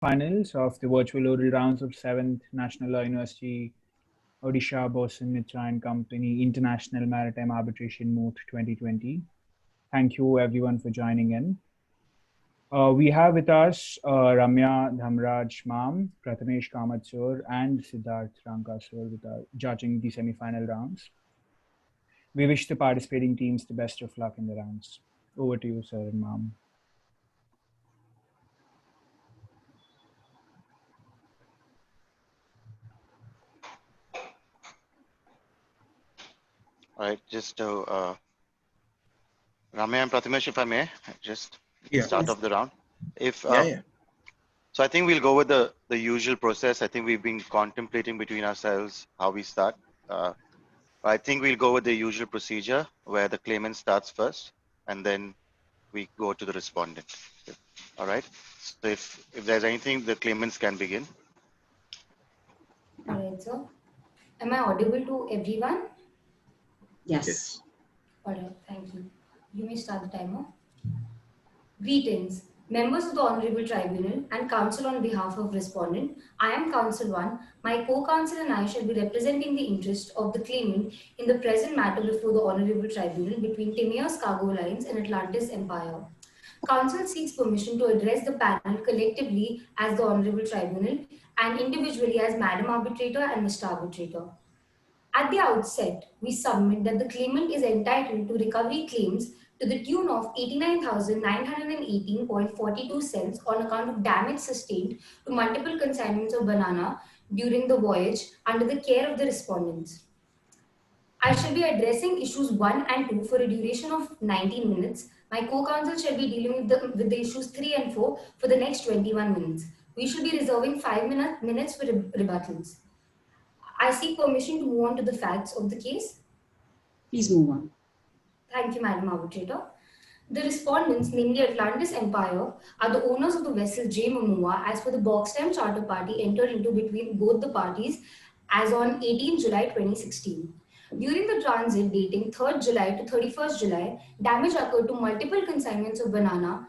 finals of the virtual oral rounds of 7th National Law University Odisha Bosun Mitra and Company International Maritime Arbitration Moot 2020. Thank you everyone for joining in. We have with us Ramya Dhamraj Mam, Prathamesh Kamatsur, and Siddharth Rankasur with judging the semi-final rounds. We wish the participating teams the best of luck in the rounds. Over to you, sir and Mam. All right, just to Ramya and Prathamesh, if I may, just start off the round. So I think we'll go with the usual process. I think we've been contemplating between ourselves how we start. I think we'll go with the usual procedure where the claimant starts first and then we go to the respondent. All right. So if there's anything, the claimants can begin. All right, sir. Am I audible to everyone? Yes. All right, thank you. You may start the timer. Greetings, members of the Honorable Tribunal and counsel on behalf of respondent. I am counsel 1. My co-counsel and I shall be representing the interest of the claimant in the present matter before the Honorable Tribunal between Timaeus Cargo Lines and Atlantis Empire. Counsel seeks permission to address the panel collectively as the Honorable Tribunal and individually as Madam Arbitrator and Mr. Arbitrator. At the outset, we submit that the claimant is entitled to recovery claims to the tune of 89,918.42 cents on account of damage sustained to multiple consignments of banana during the voyage under the care of the respondents. I shall be addressing issues 1 and 2 for a duration of 19 minutes. My co-counsel shall be dealing with the issues 3 and 4 for the next 21 minutes. We shall be reserving 5 minutes for rebuttals. I seek permission to move on to the facts of the case. Please move on. Thank you, Madam Arbitrator. The respondents, namely Atlantis Empire, are the owners of the vessel J. Mamua as per the box time charter party entered into between both the parties as on 18 July 2016. During the transit dating 3rd July to 31st July, damage occurred to multiple consignments of banana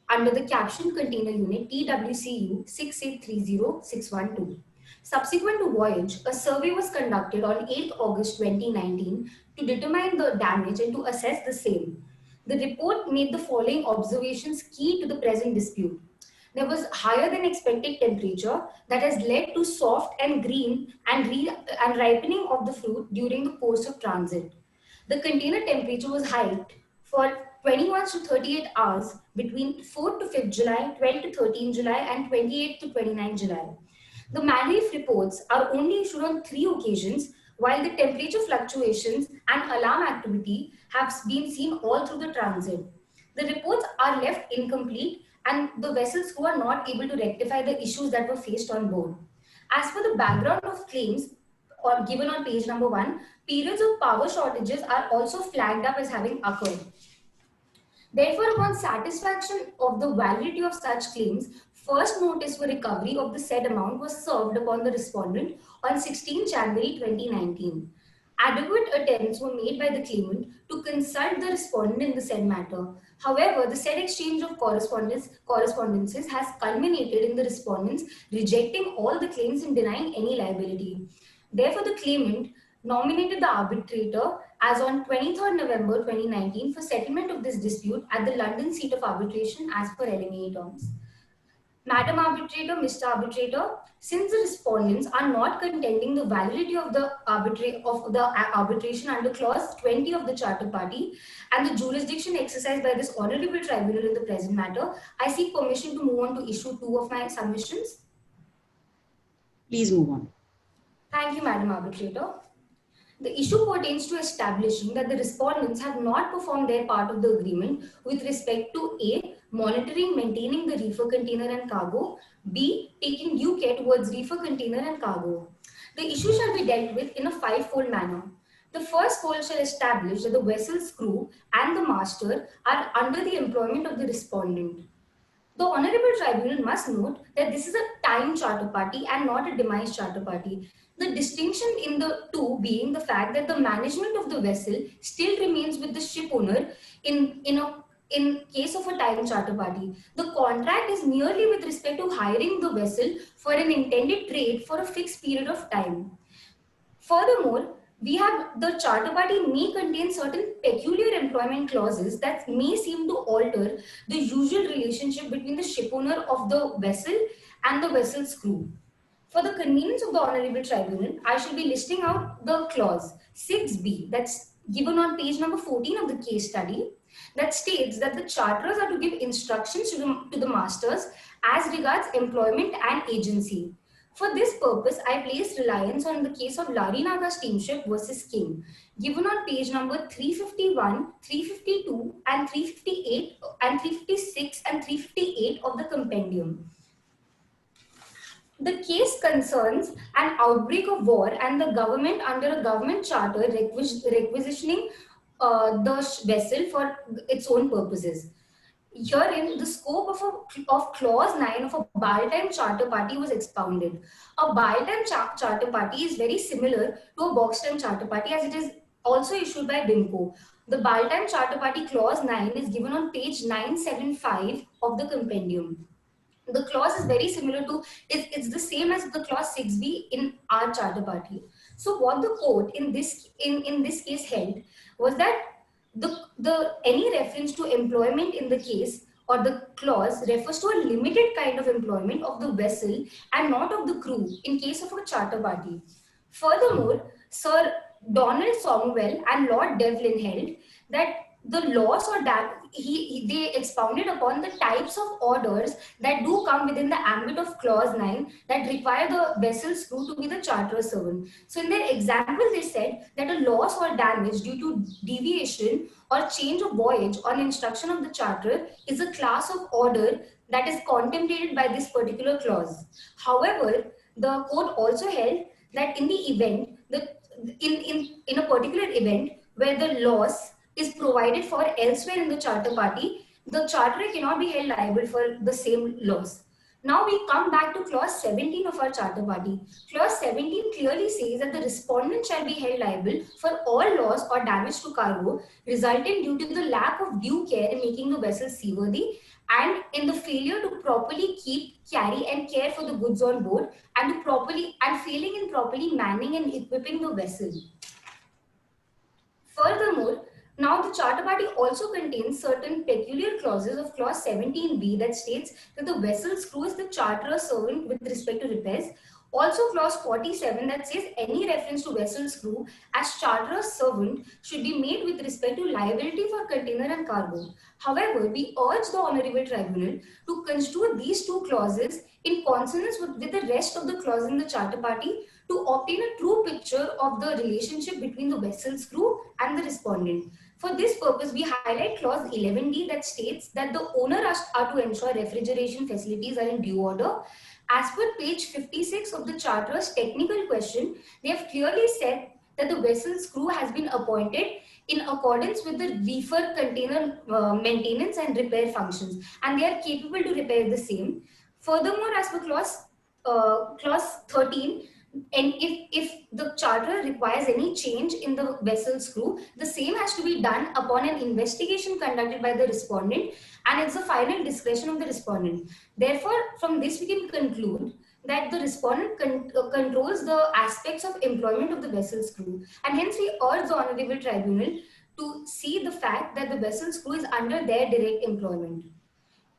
under the caption container unit TWCU 6830612. Subsequent to voyage, a survey was conducted on 8th August 2019 to determine the damage and to assess the same. The report made the following observations key to the present dispute. There was higher than expected temperature that has led to soft and green and ripening of the fruit during the course of transit. The container temperature was hiked for 21 to 38 hours between 4th to 5th July, 12 to 13 July, and 28 to 29 July. The MANREEF reports are only issued on 3 occasions, while the temperature fluctuations and alarm activity have been seen all through the transit. The reports are left incomplete and the vessels who are not able to rectify the issues that were faced on board. As for the background of claims given on page number 1, periods of power shortages are also flagged up as having occurred. Therefore, upon satisfaction of the validity of such claims, first notice for recovery of the said amount was served upon the respondent on 16 January 2019. Adequate attempts were made by the claimant to consult the respondent in the said matter. However, the said exchange of correspondences has culminated in the respondents rejecting all the claims and denying any liability. Therefore, the claimant nominated the arbitrator as on 23rd November 2019 for settlement of this dispute at the London seat of arbitration as per LMA terms. Madam Arbitrator, Mr. Arbitrator, since the respondents are not contending the validity of the arbitration under clause 20 of the Charter Party and the jurisdiction exercised by this honorable tribunal in the present matter, I seek permission to move on to issue 2 of my submissions. Please move on. Thank you, Madam Arbitrator. The issue pertains to establishing that the respondents have not performed their part of the agreement with respect to A. Monitoring, maintaining the reefer container and cargo. B. Taking due care towards reefer container and cargo. The issue shall be dealt with in a 5-fold manner. The first fold shall establish that the vessel's crew and the master are under the employment of the respondent. The Honorable Tribunal must note that this is a time charter party and not a demise charter party. The distinction in the two being the fact that the management of the vessel still remains with the ship owner in a in case of a time charter party, the contract is merely with respect to hiring the vessel for an intended trade for a fixed period of time. Furthermore, we have the charter party may contain certain peculiar employment clauses that may seem to alter the usual relationship between the shipowner of the vessel and the vessel's crew. For the convenience of the Honorable Tribunal, I shall be listing out the clause 6b that's given on page number 14 of the case study that states that the charterers are to give instructions to the masters as regards employment and agency. For this purpose, I placed reliance on the case of Larinaga Steamship versus King, given on page number 351, 352, and 358, and 356 and 358 of the compendium. The case concerns an outbreak of war and the government under a government charter requisitioning the vessel for its own purposes. Herein, the scope of clause 9 of a Baltime charter party was expounded. A Baltime charter party is very similar to a box time charter party as it is also issued by BIMCO. The Baltime charter party clause 9 is given on page 975 of the compendium. The clause is very similar to, it's the same as the clause 6b in our charter party. So what the court in this case held was that any reference to employment in the case or the clause refers to a limited kind of employment of the vessel and not of the crew in case of a charter party. Furthermore, Sir Donald Somervell and Lord Devlin held that the loss or they expounded upon the types of orders that do come within the ambit of clause 9 that require the vessel's crew to be the charter servant. So in their example, they said that a loss or damage due to deviation or change of voyage on instruction of the charterer is a class of order that is contemplated by this particular clause. However, the court also held that in the event, in a particular event where the loss is provided for elsewhere in the charter party, the charterer cannot be held liable for the same loss. Now we come back to clause 17 of our charter party. Clause 17 clearly says that the respondent shall be held liable for all loss or damage to cargo resulting due to the lack of due care in making the vessel seaworthy and in the failure to properly keep, carry and care for the goods on board and failing in properly manning and equipping the vessel. Furthermore, now the charter party also contains certain peculiar clauses of clause 17b that states that the vessel's crew is the charterer servant with respect to repairs. Also clause 47 that says any reference to vessel's crew as charterer servant should be made with respect to liability for container and cargo. However, we urge the Honorable Tribunal to construe these two clauses in consonance with the rest of the clauses in the charter party to obtain a true picture of the relationship between the vessel's crew and the respondent. For this purpose, we highlight clause 11d that states that the owner are to ensure refrigeration facilities are in due order. As per page 56 of the charter's technical question, they have clearly said that the vessel's crew has been appointed in accordance with the reefer container maintenance and repair functions, and they are capable to repair the same. Furthermore, as per clause 13, and if the charterer requires any change in the vessel's crew, the same has to be done upon an investigation conducted by the respondent, and it's the final discretion of the respondent. Therefore, from this we can conclude that the respondent controls the aspects of employment of the vessel's crew, and hence we urge the Honorable Tribunal to see the fact that the vessel's crew is under their direct employment.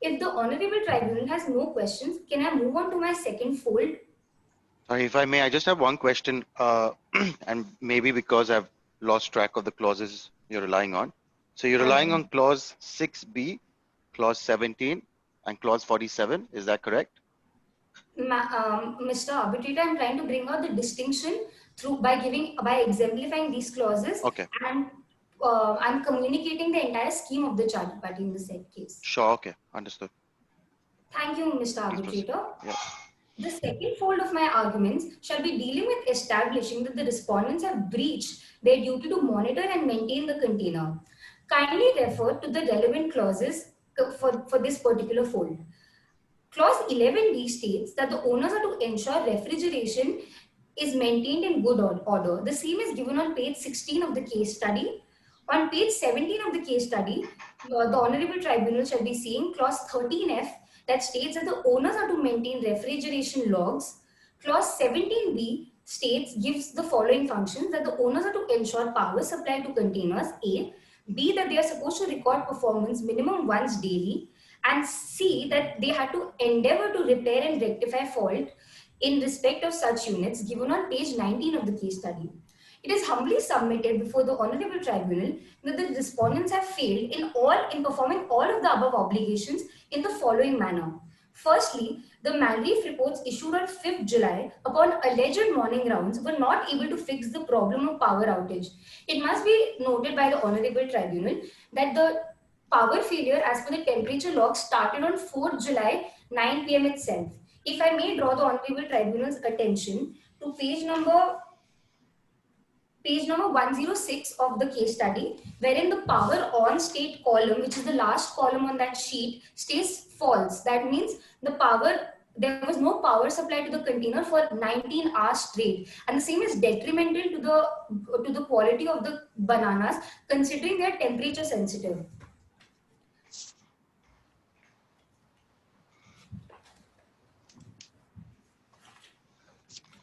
If the Honorable Tribunal has no questions, can I move on to my second fold? Sorry, if I may, I just have one question, and maybe because I've lost track of the clauses you're relying on. So you're relying on clause 6b, clause 17, and clause 47. Is that correct? Mr. Arbitrator, I'm trying to bring out the distinction by exemplifying these clauses. Okay. And I'm communicating the entire scheme of the charter party in the said case. Sure. Okay. Understood. Thank you, Mr. Arbitrator. Yeah. The second fold of my arguments shall be dealing with establishing that the respondents have breached their duty to monitor and maintain the container. Kindly refer to the relevant clauses for this particular fold. Clause 11d states that the owners are to ensure refrigeration is maintained in good order. The same is given on page 16 of the case study. On page 17 of the case study, the Honorable Tribunal shall be seeing clause 13F that states that the owners are to maintain refrigeration logs. Clause 17B states, gives the following functions, that the owners are to ensure power supply to containers, A. B, that they are supposed to record performance minimum once daily, and C, that they had to endeavor to repair and rectify fault in respect of such units, given on page 19 of the case study. It is humbly submitted before the Honorable Tribunal that the respondents have failed in performing all of the above obligations in the following manner. Firstly, the Malreef reports issued on 5th July upon alleged morning rounds were not able to fix the problem of power outage. It must be noted by the Honorable Tribunal that the power failure as per the temperature log started on 4th July 9 p.m. itself. If I may draw the Honorable Tribunal's attention to page number 106 of the case study, wherein the power on state column, which is the last column on that sheet, stays false. That means there was no power supply to the container for 19 hours straight, and the same is detrimental to the quality of the bananas, considering they are temperature sensitive.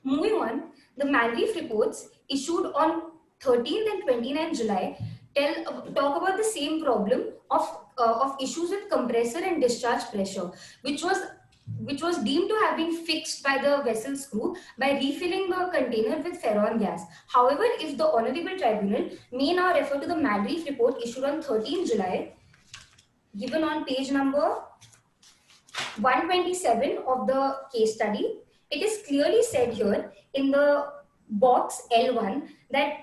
Moving on, the Malreef reports issued on 13th and 29th July talk about the same problem of issues with compressor and discharge pressure, which was deemed to have been fixed by the vessel's crew by refilling the container with Ferron gas. However, if the Honorable Tribunal may now refer to the Malreef report issued on 13th July, given on page number 127 of the case study, it is clearly said here in the box L1 that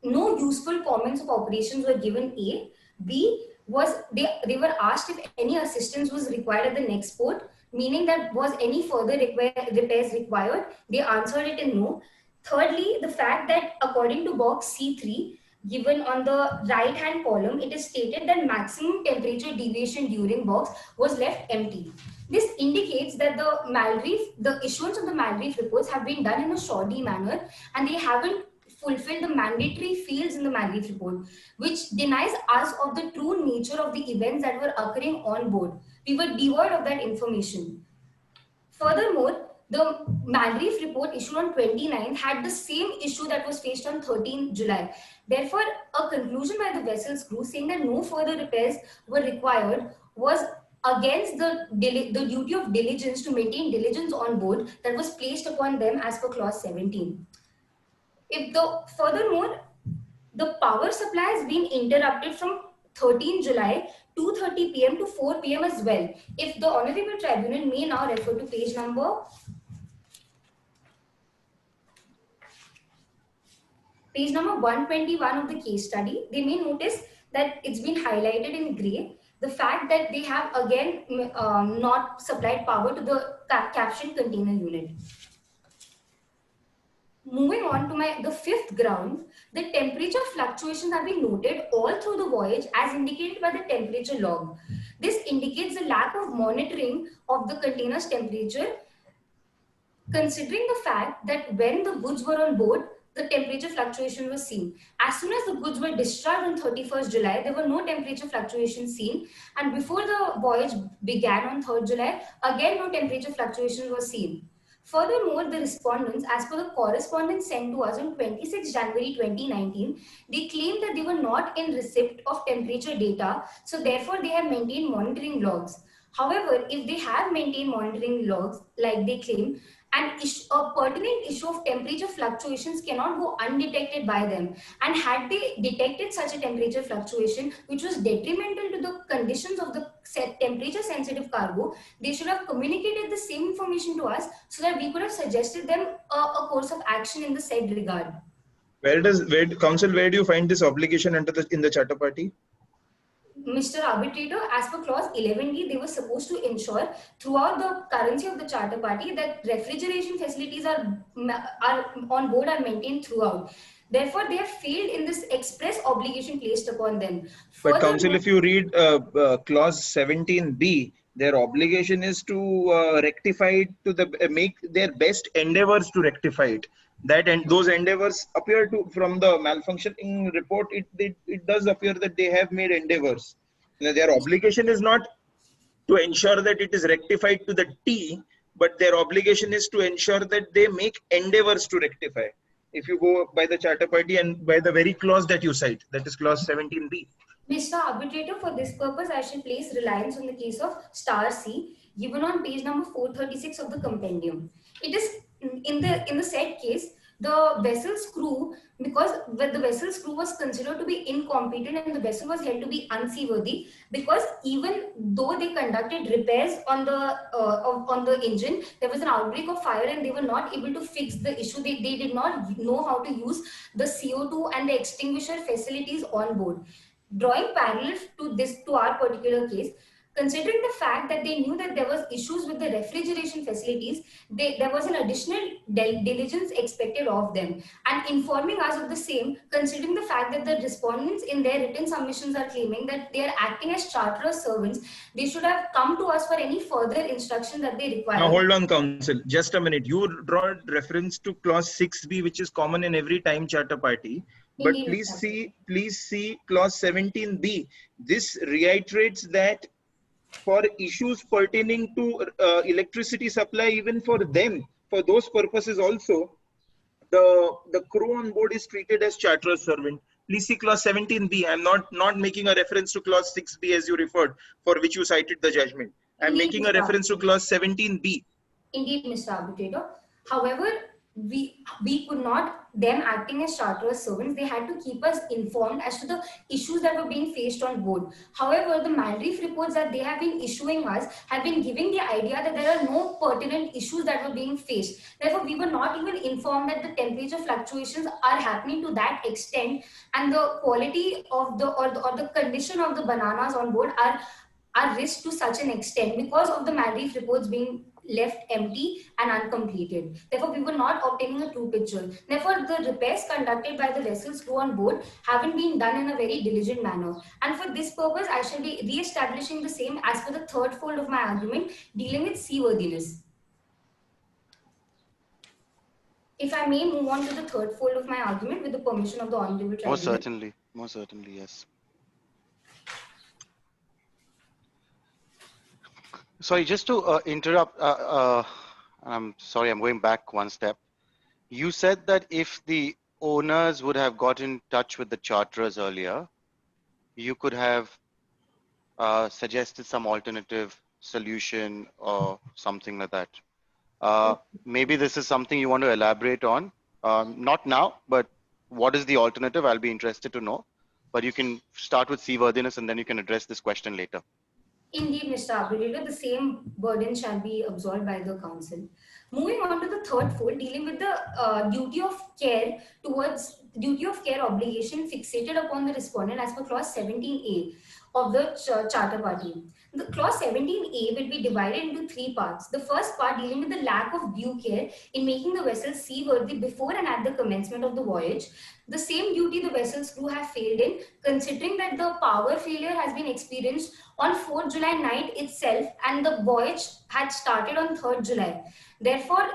no useful comments of operations were given. A. B, was they were asked if any assistance was required at the next port, meaning that was any further repairs required. They answered it in no. Thirdly, the fact that according to box C3, given on the right hand column, it is stated that maximum temperature deviation during box was left empty. This indicates that the issuance of the Malreef reports have been done in a shoddy manner, and they haven't fulfilled the mandatory fields in the Malreef report, which denies us of the true nature of the events that were occurring on board. We were devoid of that information. Furthermore, the Malreef report issued on 29th had the same issue that was faced on 13th July. Therefore, a conclusion by the vessel's crew saying that no further repairs were required was against the duty of diligence to maintain diligence on board that was placed upon them as per clause 17. Furthermore, the power supply has been interrupted from 13 July 2:30 p.m. to 4 p.m. as well. If the Honorable Tribunal may now refer to page number 121 of the case study, they may notice that it's been highlighted in gray. The fact that they have again not supplied power to the caption container unit. Moving on to the fifth ground, the temperature fluctuations have been noted all through the voyage as indicated by the temperature log. This indicates the lack of monitoring of the container's temperature, considering the fact that when the goods were on board, the temperature fluctuation was seen. As soon as the goods were discharged on 31st July, there were no temperature fluctuations seen. And before the voyage began on 3rd July, again no temperature fluctuations were seen. Furthermore, the respondents, as per the correspondence sent to us on 26 January 2019, they claimed that they were not in receipt of temperature data, so therefore they have maintained monitoring logs. However, if they have maintained monitoring logs, like they claim, a pertinent issue of temperature fluctuations cannot go undetected by them. And had they detected such a temperature fluctuation, which was detrimental to the conditions of the temperature sensitive cargo, they should have communicated the same information to us so that we could have suggested them a course of action in the said regard. Council, where do you find this obligation in the Charter Party? Mr. Arbitrator, as per clause 11D, they were supposed to ensure throughout the currency of the Charter Party that refrigeration facilities are on board are maintained throughout. Therefore, they have failed in this express obligation placed upon them. But Council, if you read clause 17B, their obligation is to rectify it, make their best endeavors to rectify it. Those endeavors appear to, from the malfunctioning report, it does appear that they have made endeavors. Their obligation is not to ensure that it is rectified to the T, but their obligation is to ensure that they make endeavors to rectify. If you go by the Charter Party and by the very clause that you cite, that is clause 17B. Mr. Arbitrator, for this purpose, I shall place reliance on the case of star C, given on page number 436 of the compendium. It is in the said case, the vessel's crew, because the vessel's crew was considered to be incompetent and the vessel was held to be unseaworthy, because even though they conducted repairs on the engine, there was an outbreak of fire and they were not able to fix the issue. They did not know how to use the CO2 and the extinguisher facilities on board. Drawing parallel to our particular case, considering the fact that they knew that there was issues with the refrigeration facilities, there was an additional diligence expected of them, and informing us of the same, considering the fact that the respondents in their written submissions are claiming that they are acting as charterer servants, they should have come to us for any further instruction that they require. Now hold on, counsel, just a minute. You draw reference to clause 6B, which is common in every time charter party. But please see clause 17B. This reiterates that for issues pertaining to electricity supply, even for them, for those purposes also, the crew on board is treated as charterer servant. Please see clause 17B. I'm not making a reference to clause 6B as you referred, for which you cited the judgment. I'm making a reference to clause 17B. Indeed, Mr. Arbitrator. However, we could not, them acting as charterer servants, they had to keep us informed as to the issues that were being faced on board. However, the Malreef reports that they have been issuing us have been giving the idea that there are no pertinent issues that were being faced. Therefore, we were not even informed that the temperature fluctuations are happening to that extent, and the quality of the condition of the bananas on board are risked to such an extent because of the Malreef reports being left empty and uncompleted. Therefore, we were not obtaining a true picture. Therefore, the repairs conducted by the vessel's crew on board haven't been done in a very diligent manner. And for this purpose, I shall be re-establishing the same as per the third fold of my argument dealing with seaworthiness. If I may move on to the third fold of my argument with the permission of the Honorable Tribunal. Most certainly, yes. Sorry, just to interrupt, I'm sorry, I'm going back one step. You said that if the owners would have got in touch with the charterers earlier, you could have suggested some alternative solution or something like that. Maybe this is something you want to elaborate on. Not now, but what is the alternative? I'll be interested to know. But you can start with seaworthiness and then you can address this question later. Indeed, Mr. Arbitrator, the same burden shall be absorbed by the council. Moving on to the third fold, dealing with the duty of care obligation fixated upon the respondent as per clause 17A of the charter party. The clause 17A will be divided into three parts. The first part dealing with the lack of due care in making the vessel seaworthy before and at the commencement of the voyage. The same duty the vessel's crew have failed in, considering that the power failure has been experienced on 4th July night itself and the voyage had started on 3rd July. Therefore,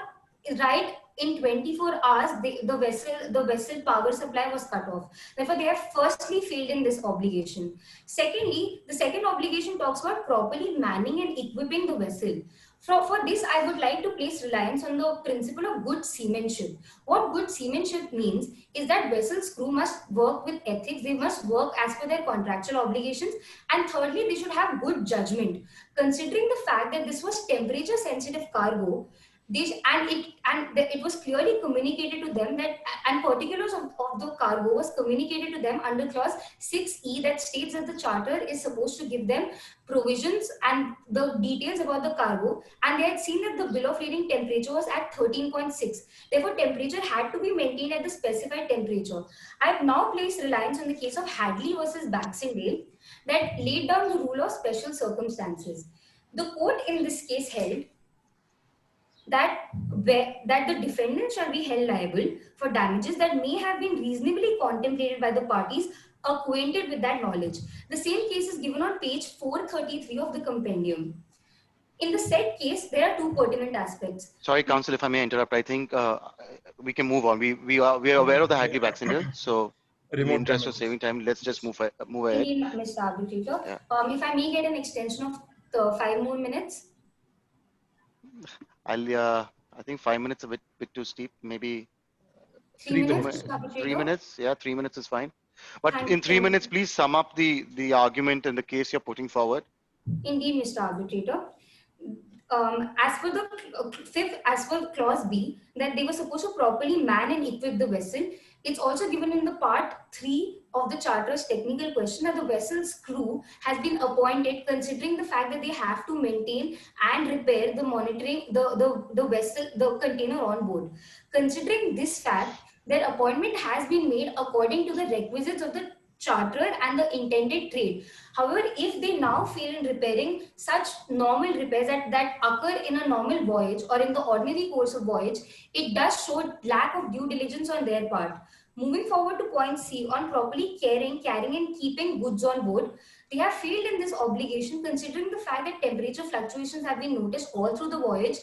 right in 24 hours, the vessel power supply was cut off. Therefore, they have firstly failed in this obligation. Secondly, the second obligation talks about properly manning and equipping the vessel. For this, I would like to place reliance on the principle of good seamanship. What good seamanship means is that vessel's crew must work with ethics, they must work as per their contractual obligations, and thirdly, they should have good judgment. Considering the fact that this was temperature sensitive cargo, it was clearly communicated to them that, and particulars of the cargo was communicated to them under clause 6E that states that the charter is supposed to give them provisions and the details about the cargo, and they had seen that the bill of lading temperature was at 13.6. Therefore, temperature had to be maintained at the specified temperature. I have now placed reliance on the case of Hadley versus Baxendale that laid down the rule of special circumstances. The court in this case held that the defendant shall be held liable for damages that may have been reasonably contemplated by the parties acquainted with that knowledge. The same case is given on page 433 of the compendium. In the said case, there are two pertinent aspects. Sorry, counsel, if I may interrupt, I think we can move on. We are aware of the Hadley Baxendale, so In the interest of saving time, let's just move ahead. Indeed, Mr. Arbitrator. Yeah. If I may get an extension of 5 more minutes. I think 5 minutes a bit too steep. Maybe 3 minutes, Mr. Arbitrator? 3 minutes. Yeah, 3 minutes is fine. But Thank in 3 you. minutes, please sum up the argument and the case you're putting forward. Indeed, Mr. Arbitrator. As for clause B, that they were supposed to properly man and equip the vessel, it's also given in the part 3 of the charter's technical question that the vessel's crew has been appointed considering the fact that they have to maintain and repair the monitoring the vessel, the container on board. Considering this fact, their appointment has been made according to the requisites of the charter and the intended trade. However, if they now fail in repairing such normal repairs that occur in a normal voyage or in the ordinary course of voyage, it does show lack of due diligence on their part. Moving forward to point C on properly carrying and keeping goods on board, they have failed in this obligation considering the fact that temperature fluctuations have been noticed all through the voyage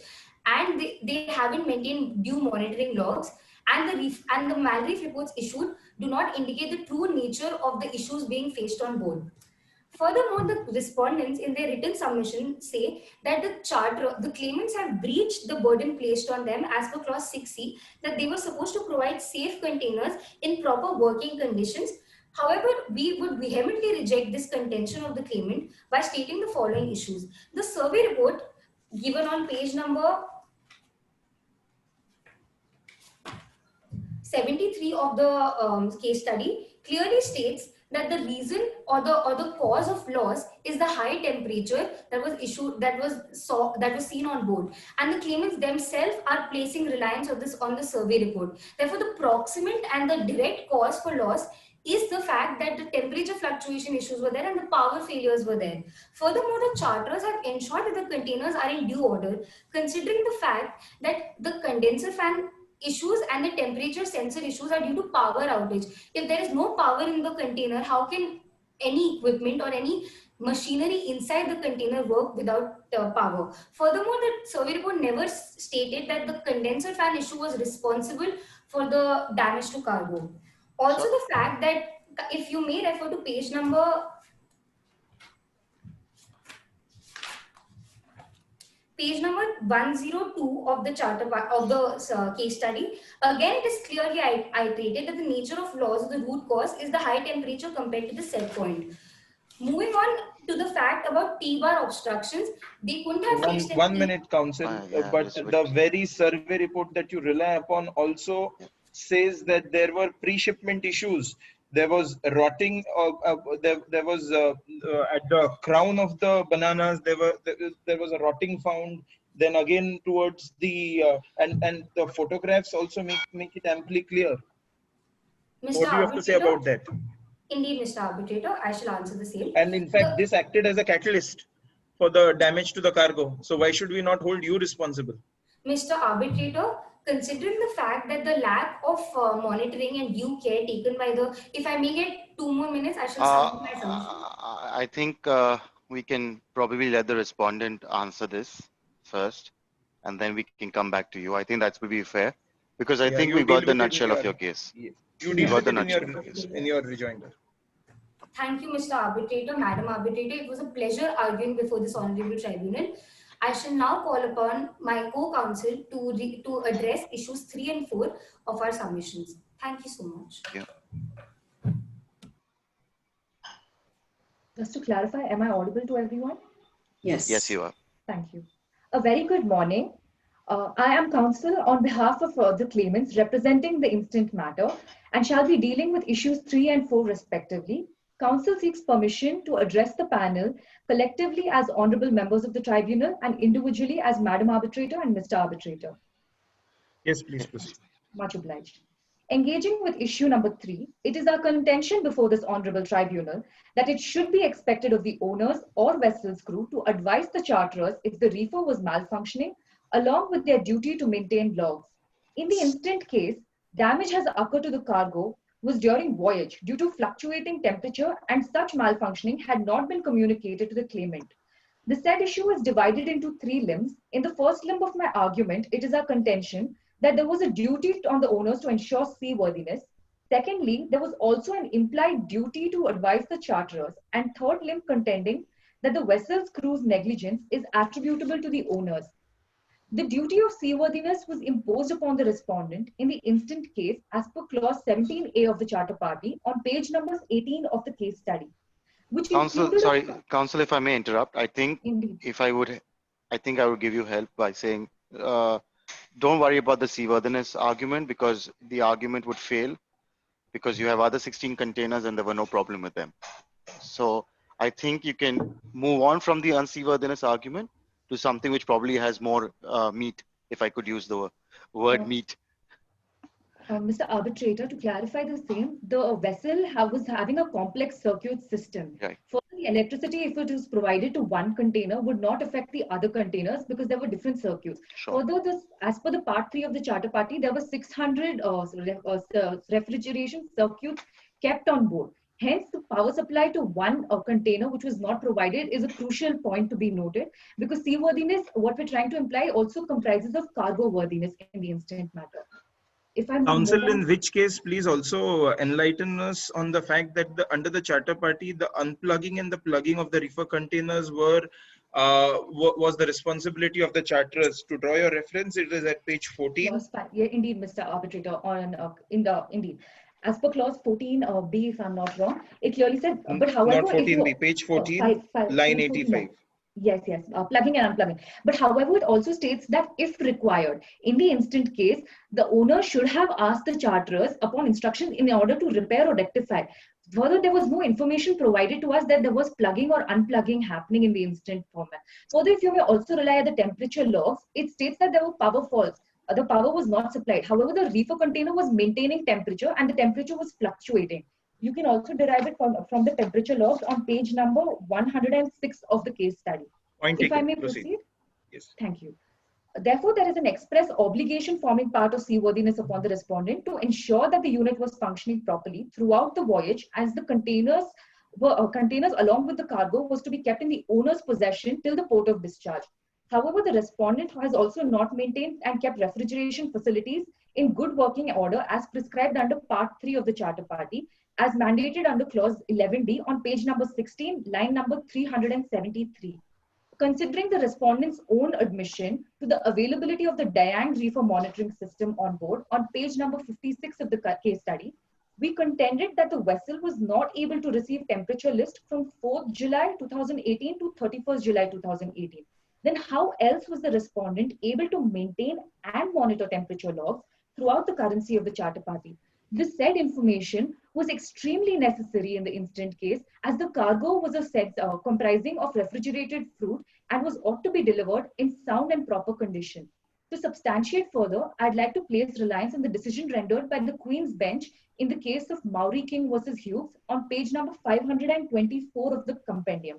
and they haven't maintained due monitoring logs, and the Malreef reports issued do not indicate the true nature of the issues being faced on board. Furthermore, the respondents in their written submission say that the claimants have breached the burden placed on them as per clause 6C, that they were supposed to provide safe containers in proper working conditions. However, we would vehemently reject this contention of the claimant by stating the following issues. The survey report given on page number 73 of the case study clearly states that the reason or the cause of loss is the high temperature that was seen on board, and the claimants themselves are placing reliance on the survey report. Therefore, the proximate and the direct cause for loss is the fact that the temperature fluctuation issues were there and the power failures were there. Furthermore, the charters have ensured that the containers are in due order, considering the fact that the condenser fan issues and the temperature sensor issues are due to power outage. If there is no power in the container, how can any equipment or any machinery inside the container work without power? Furthermore, the survey report never stated that the condenser fan issue was responsible for the damage to cargo. Also, the fact that if you may refer to page number 102 of the charter of the case study, again it is clearly iterated that the nature of loss of the root cause is the high temperature compared to the set point. Moving on to the fact about T-bar obstructions, they couldn't have... One minute, counsel, but the very survey report that you rely upon also says that there were pre-shipment issues. There was rotting. There was at the crown of the bananas. There was a rotting found. Then again towards the and the photographs also make it amply clear. Mr. What do you have to say about that? Indeed, Mr. Arbitrator, I shall answer the same. And in fact, this acted as a catalyst for the damage to the cargo. So why should we not hold you responsible? Mr. Arbitrator, considering the fact that the lack of monitoring and due care taken by the... If I may get 2 more minutes, I shall start my submission. I think we can probably let the respondent answer this first, and then we can come back to you. I think that would be fair, because I think we got the nutshell of your case. You deal with it in your rejoinder. Thank you, Mr. Arbitrator, Madam Arbitrator. It was a pleasure arguing before this honorable tribunal. I shall now call upon my co-counsel to address issues 3 and 4 of our submissions. Thank you so much. Yeah. Just to clarify, am I audible to everyone? Yes. Yes, you are. Thank you. A very good morning. I am counsel on behalf of the claimants representing the instant matter and shall be dealing with issues 3 and 4 respectively. Counsel seeks permission to address the panel collectively as honorable members of the tribunal and individually as Madam Arbitrator and Mr. Arbitrator. Yes, please proceed. Much obliged. Engaging with issue number 3, it is our contention before this honorable tribunal that it should be expected of the owners or vessel's crew to advise the charterers if the reefer was malfunctioning, along with their duty to maintain logs. In the instant case, damage has occurred to the cargo was during voyage due to fluctuating temperature, and such malfunctioning had not been communicated to the claimant. The said issue is divided into 3 limbs. In the first limb of my argument, it is our contention that there was a duty on the owners to ensure seaworthiness. Secondly, there was also an implied duty to advise the charterers, and third limb contending that the vessel's crew's negligence is attributable to the owners. The duty of seaworthiness was imposed upon the respondent in the instant case as per clause 17A of the charter party on page number 18 of the case study. Which Counsel, if I may interrupt, I think Indeed. I would give you help by saying, don't worry about the seaworthiness argument, because the argument would fail because you have other 16 containers and there were no problem with them. So I think you can move on from the unseaworthiness argument to something which probably has more meat, if I could use the word meat. Mr. Arbitrator, to clarify the same, the vessel was having a complex circuit system. Right. Further, the electricity, if it was provided to one container, would not affect the other containers because there were different circuits. Sure. Further, as per the part 3 of the charter party, there were 600 refrigeration circuits kept on board. Hence, the power supply to one container which was not provided is a crucial point to be noted, because seaworthiness, what we're trying to imply, also comprises of cargo worthiness in the instant matter. If I'm Counsel, in which case, please also enlighten us on the fact that under the charter party, the unplugging and the plugging of the reefer containers was the responsibility of the charterers. To draw your reference, it is at page 14. Yeah, indeed, Mr. Arbitrator. Indeed, as per clause 14B, if I'm not wrong, it clearly says. But however, not 14B, page 14, line 85. Yes, plugging and unplugging. But however, it also states that if required, in the instant case, the owner should have asked the charterers upon instruction in order to repair or rectify. Further, there was no information provided to us that there was plugging or unplugging happening in the instant format. Further, if you may also rely on the temperature logs, it states that there were power faults. The power was not supplied. However, the reefer container was maintaining temperature and the temperature was fluctuating. You can also derive it from the temperature logs on page number 106 of the case study. If I may proceed? Yes. Thank you. Therefore, there is an express obligation forming part of seaworthiness upon the respondent to ensure that the unit was functioning properly throughout the voyage, as the containers along with the cargo was to be kept in the owner's possession till the port of discharge. However, the respondent has also not maintained and kept refrigeration facilities in good working order as prescribed under part 3 of the charter party, as mandated under clause 11D on page number 16, line number 373. Considering the respondent's own admission to the availability of the Dayang reefer monitoring system on board on page number 56 of the case study, we contended that the vessel was not able to receive temperature list from 4th July 2018 to 31st July 2018. Then how else was the respondent able to maintain and monitor temperature logs throughout the currency of the charter party? This said information was extremely necessary in the instant case, as the cargo was a set comprising of refrigerated fruit and was ought to be delivered in sound and proper condition. To substantiate further, I'd like to place reliance on the decision rendered by the Queen's Bench in the case of Maury King versus Hughes on page number 524 of the compendium.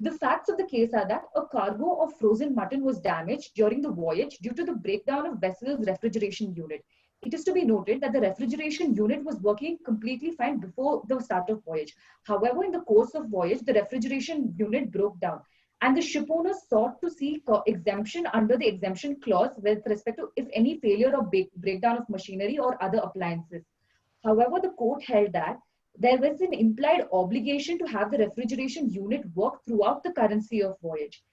The facts of the case are that a cargo of frozen mutton was damaged during the voyage due to the breakdown of vessel's refrigeration unit. It is to be noted that the refrigeration unit was working completely fine before the start of voyage. However, in the course of voyage, the refrigeration unit broke down, and the ship owners sought to seek exemption under the exemption clause with respect to if any failure or breakdown of machinery or other appliances. However, the court held that there was an implied obligation to have the refrigeration unit work throughout the currency of voyage.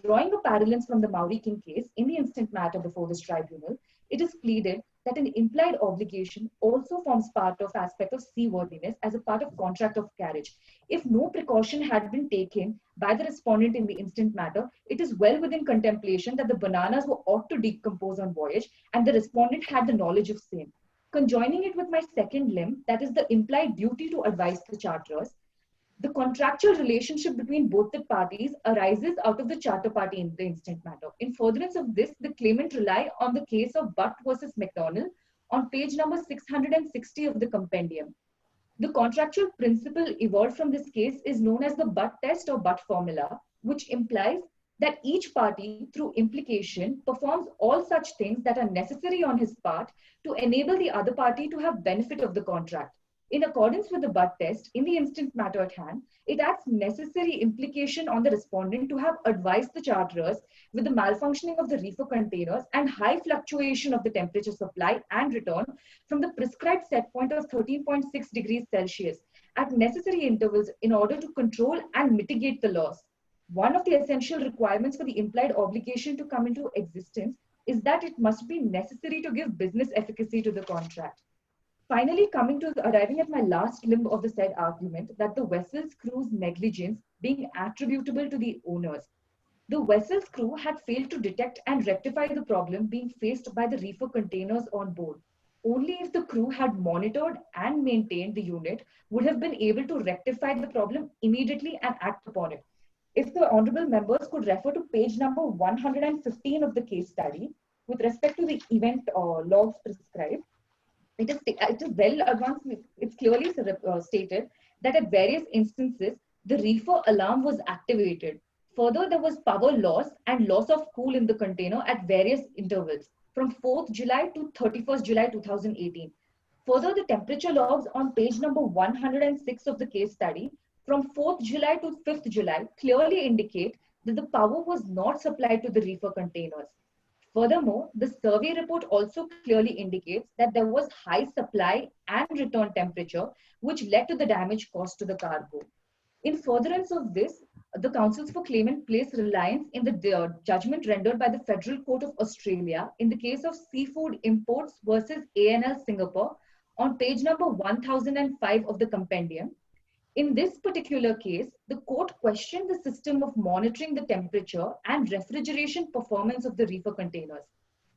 Drawing a parallel from the Maury King case, in the instant matter before this tribunal, it is pleaded that an implied obligation also forms part of aspect of seaworthiness as a part of contract of carriage. If no precaution had been taken by the respondent in the instant matter, it is well within contemplation that the bananas were ought to decompose on voyage and the respondent had the knowledge of same. Conjoining it with my second limb, that is the implied duty to advise the charterers, the contractual relationship between both the parties arises out of the charter party in the instant matter. In furtherance of this, the claimant rely on the case of Butt versus McDonnell on page number 660 of the compendium. The contractual principle evolved from this case is known as the Butt test or Butt formula, which implies that each party, through implication, performs all such things that are necessary on his part to enable the other party to have benefit of the contract. In accordance with the Butt test, in the instant matter at hand, it adds necessary implication on the respondent to have advised the charterers with the malfunctioning of the reefer containers and high fluctuation of the temperature supply and return from the prescribed set point of 13.6 degrees Celsius at necessary intervals in order to control and mitigate the loss. One of the essential requirements for the implied obligation to come into existence is that it must be necessary to give business efficacy to the contract. Finally, arriving at my last limb of the said argument, that the vessel's crew's negligence being attributable to the owners. The vessel's crew had failed to detect and rectify the problem being faced by the reefer containers on board. Only if the crew had monitored and maintained the unit would have been able to rectify the problem immediately and act upon it. If the honorable members could refer to page number 115 of the case study with respect to the event logs prescribed, it is well advanced. It's clearly stated that at various instances, the reefer alarm was activated. Further, there was power loss and loss of cool in the container at various intervals from 4th July to 31st July 2018. Further, the temperature logs on page number 106 of the case study from 4th July to 5th July clearly indicate that the power was not supplied to the reefer containers. Furthermore, the survey report also clearly indicates that there was high supply and return temperature, which led to the damage caused to the cargo. In furtherance of this, the counsels for claimant place reliance in the judgment rendered by the Federal Court of Australia in the case of Seafood Imports versus ANL Singapore on page number 1005 of the compendium. In this particular case, the court questioned the system of monitoring the temperature and refrigeration performance of the reefer containers.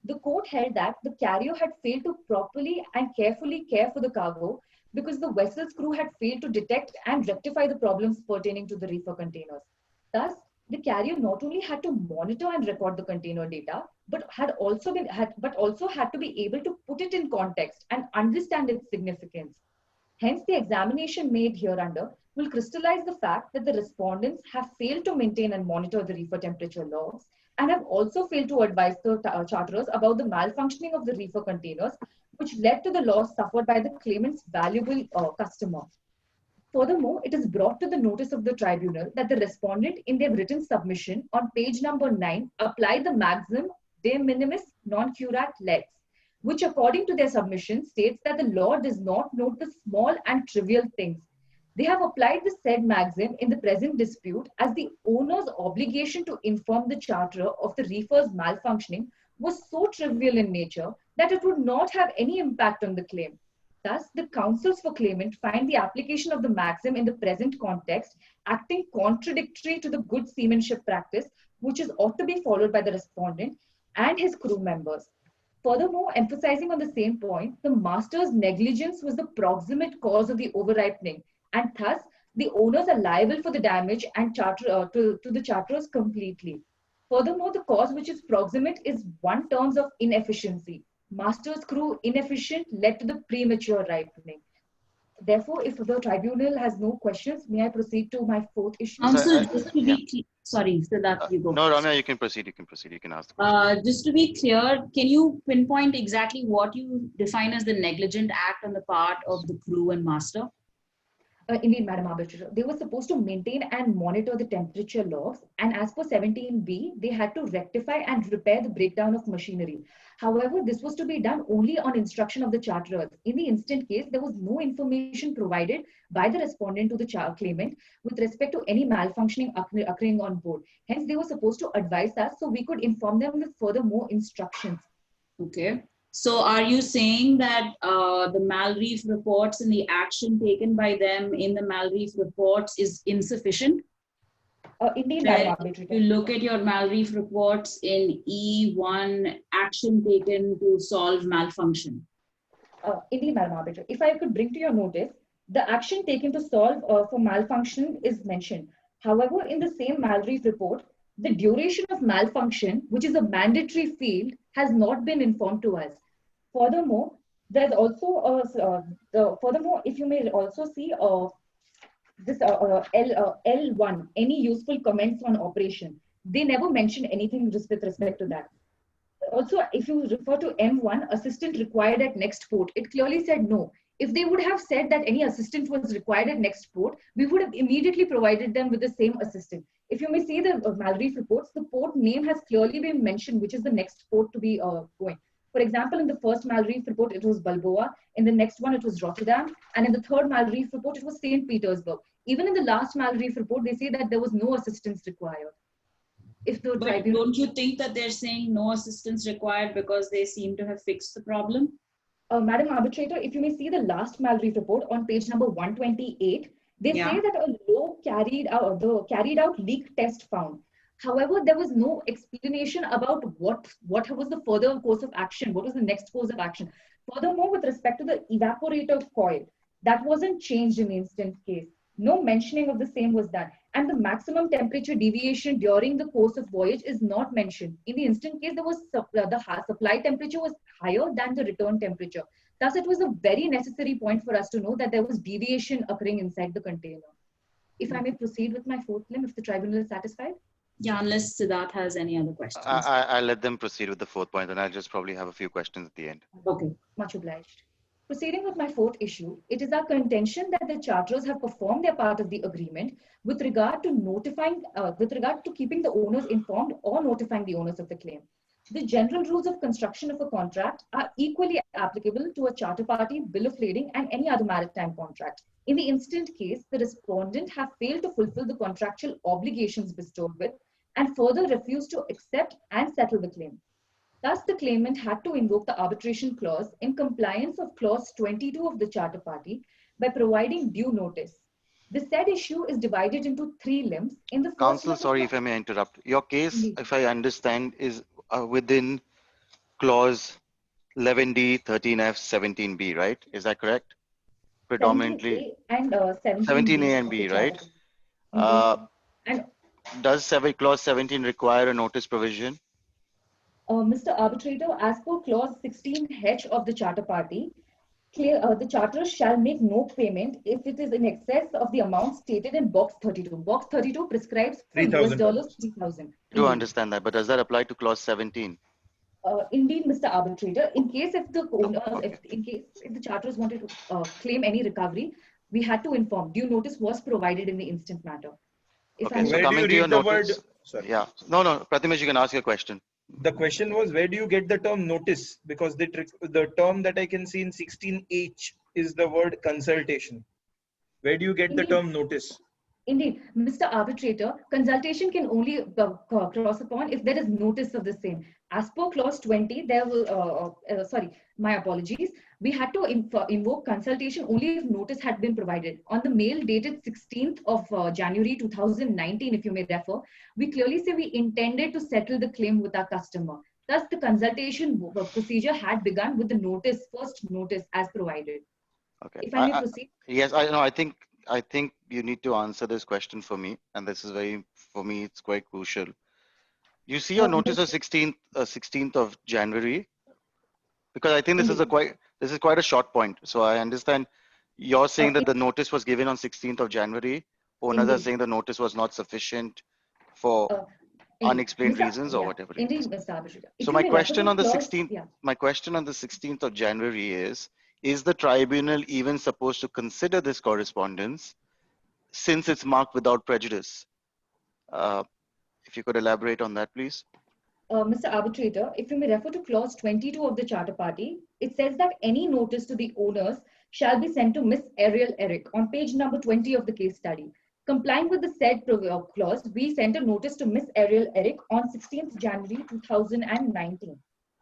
The court held that the carrier had failed to properly and carefully care for the cargo because the vessel's crew had failed to detect and rectify the problems pertaining to the reefer containers. Thus, the carrier not only had to monitor and record the container data, but also had to be able to put it in context and understand its significance. Hence, the examination made hereunder will crystallize the fact that the respondents have failed to maintain and monitor the reefer temperature logs and have also failed to advise the charterers about the malfunctioning of the reefer containers, which led to the loss suffered by the claimant's valuable customer. Furthermore, it is brought to the notice of the tribunal that the respondent in their written submission on page number 9 applied the maxim de minimis non curat lex, which according to their submission states that the law does not note the small and trivial things. They have applied the said maxim in the present dispute as the owner's obligation to inform the charterer of the reefer's malfunctioning was so trivial in nature that it would not have any impact on the claim. Thus, the counsels for claimant find the application of the maxim in the present context acting contradictory to the good seamanship practice, which ought to be followed by the respondent and his crew members. Furthermore, emphasizing on the same point, the master's negligence was the proximate cause of the over-ripening, and thus the owners are liable for the damage and to the charterers completely. Furthermore, the cause which is proximate is one terms of inefficiency. Master's crew inefficient led to the premature ripening. Therefore, if the tribunal has no questions, may I proceed to my fourth issue? Just to be sorry, Siddharth, you go. No, Ramya, you can proceed. You can proceed. You can ask the question. Just to be clear, can you pinpoint exactly what you define as the negligent act on the part of the crew and master? Indeed, Madam Arbitrator. They were supposed to maintain and monitor the temperature logs, and as per 17B, they had to rectify and repair the breakdown of machinery. However, this was to be done only on instruction of the charterers. In the instant case, there was no information provided by the respondent to the claimant with respect to any malfunctioning occurring on board. Hence, they were supposed to advise us so we could inform them with further more instructions. Okay. So are you saying that the Malreef reports and the action taken by them in the Malreef reports is insufficient? Indeed, Madam Arbitrator. You look at your Malreef reports in E1, action taken to solve malfunction. Indeed, Madam Arbitrator. If I could bring to your notice, the action taken to solve for malfunction is mentioned. However, in the same Malreef report, the duration of malfunction, which is a mandatory field, has not been informed to us. Furthermore, there's also furthermore, if you may also see this L1, any useful comments on operation. They never mention anything with respect to that. Also, if you refer to M1, assistant required at next port, it clearly said no. If they would have said that any assistant was required at next port, we would have immediately provided them with the same assistant. If you may see the Malreef reports, the port name has clearly been mentioned, which is the next port to be going. For example, in the first Malreef report, it was Balboa. In the next one, it was Rotterdam. And in the third Malreef report, it was St. Petersburg. Even in the last Malreef report, they say that there was no assistance required. If the tribunal... Don't you think that they're saying no assistance required because they seem to have fixed the problem? Madam Arbitrator, if you may see the last Malreef report on page number 128, they say that a low carried out leak test found. However, there was no explanation about what was the further course of action, what was the next course of action. Furthermore, with respect to the evaporator coil, that wasn't changed in the instant case. No mentioning of the same was done. And the maximum temperature deviation during the course of voyage is not mentioned. In the instant case, there was the supply temperature was higher than the return temperature. Thus, it was a very necessary point for us to know that there was deviation occurring inside the container. If I may proceed with my fourth limb, if the tribunal is satisfied. Yeah, unless Siddharth has any other questions. I'll let them proceed with the fourth point, and I'll just probably have a few questions at the end. Okay, much obliged. Proceeding with my fourth issue, it is our contention that the charterers have performed their part of the agreement with regard to keeping the owners informed or notifying the owners of the claim. The general rules of construction of a contract are equally applicable to a charter party, bill of lading, and any other maritime contract. In the instant case, the respondent have failed to fulfill the contractual obligations bestowed with and further refused to accept and settle the claim. Thus, the claimant had to invoke the arbitration clause in compliance of clause 22 of the charter party by providing due notice. The said issue is divided into three limbs. In the first Counsel, sorry if I may interrupt. Your case, if I understand, is within clause 11D, 13F, 17B, right? Is that correct? Predominantly 17A and B, right? And does clause 17 require a notice provision? Mr. Arbitrator, as per clause 16H of the charter party, the charter shall make no payment if it is in excess of the amount stated in box 32. Box 32 prescribes $3,000. Do understand that, but does that apply to clause 17? Indeed, Mr. Arbitrator, in case if the if the charters wanted to claim any recovery, we had to inform. Due notice was provided in the instant matter. So coming to your notice, yeah, no, Prathimesh, you can ask your question. The question was, where do you get the term notice? Because the term that I can see in 16H is the word consultation. Where do you get the term notice? Indeed, Mr. Arbitrator, consultation can only cross upon if there is notice of the same. As per clause 20, there will, my apologies. We had to invoke consultation only if notice had been provided. On the mail dated 16th of January 2019, if you may refer, we clearly say we intended to settle the claim with our customer. Thus, the consultation procedure had begun with the first notice as provided. Okay. If I may proceed. Yes, I know. I think you need to answer this question for me, and this is for me, it's quite crucial. You see your notice of 16th of January, because I think this is quite a short point. So I understand you're saying that the notice was given on 16th of January. Owners are saying the notice was not sufficient for unexplained reasons or whatever. Indeed, Mr. Arbitrator. So my question on the 16th of January is the tribunal even supposed to consider this correspondence since it's marked without prejudice? If you could elaborate on that, please. Mr. Arbitrator, if you may refer to clause 22 of the charter party, it says that any notice to the owners shall be sent to Miss Ariel Eric on page number 20 of the case study. Complying with the said clause, we sent a notice to Miss Ariel Eric on 16th January 2019.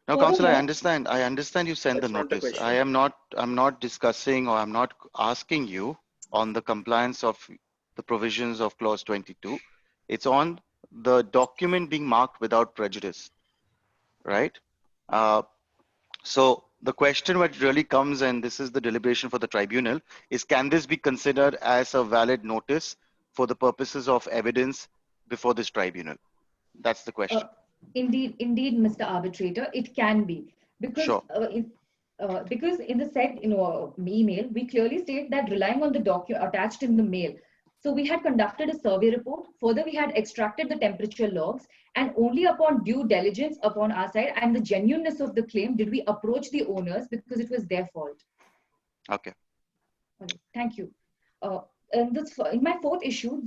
Now, Counsel, I understand you sent the notice. I'm not discussing, or I'm not asking you on the compliance of the provisions of clause 22. It's on the document being marked without prejudice, right? So the question which really comes, and this is the deliberation for the tribunal, is can this be considered as a valid notice for the purposes of evidence before this tribunal? That's the question. Indeed, Mr. Arbitrator, it can be, because because in the said email, we clearly state that relying on the document attached in the mail. So we had conducted a survey report. Further, we had extracted the temperature logs, and only upon due diligence upon our side and the genuineness of the claim did we approach the owners, because it was their fault. Okay, Thank you. In my fourth issue,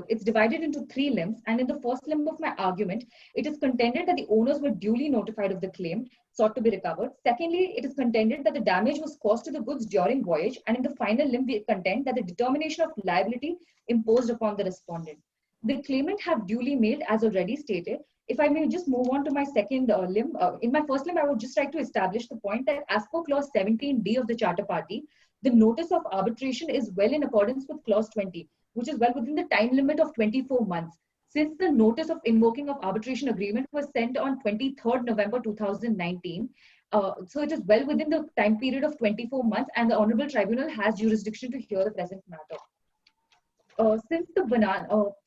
it's divided into 3 limbs, and in the first limb of my argument, it is contended that the owners were duly notified of the claim sought to be recovered. Secondly, it is contended that the damage was caused to the goods during voyage, and in the final limb, we contend that the determination of liability imposed upon the respondent. The claimant have duly mailed, as already stated. If I may just move on to my second limb, in my first limb, I would just like to establish the point that as per clause 17D of the Charter Party, the notice of arbitration is well in accordance with clause 20, which is well within the time limit of 24 months. Since the notice of invoking of arbitration agreement was sent on 23rd November 2019, so it is well within the time period of 24 months, and the Honorable Tribunal has jurisdiction to hear the present matter.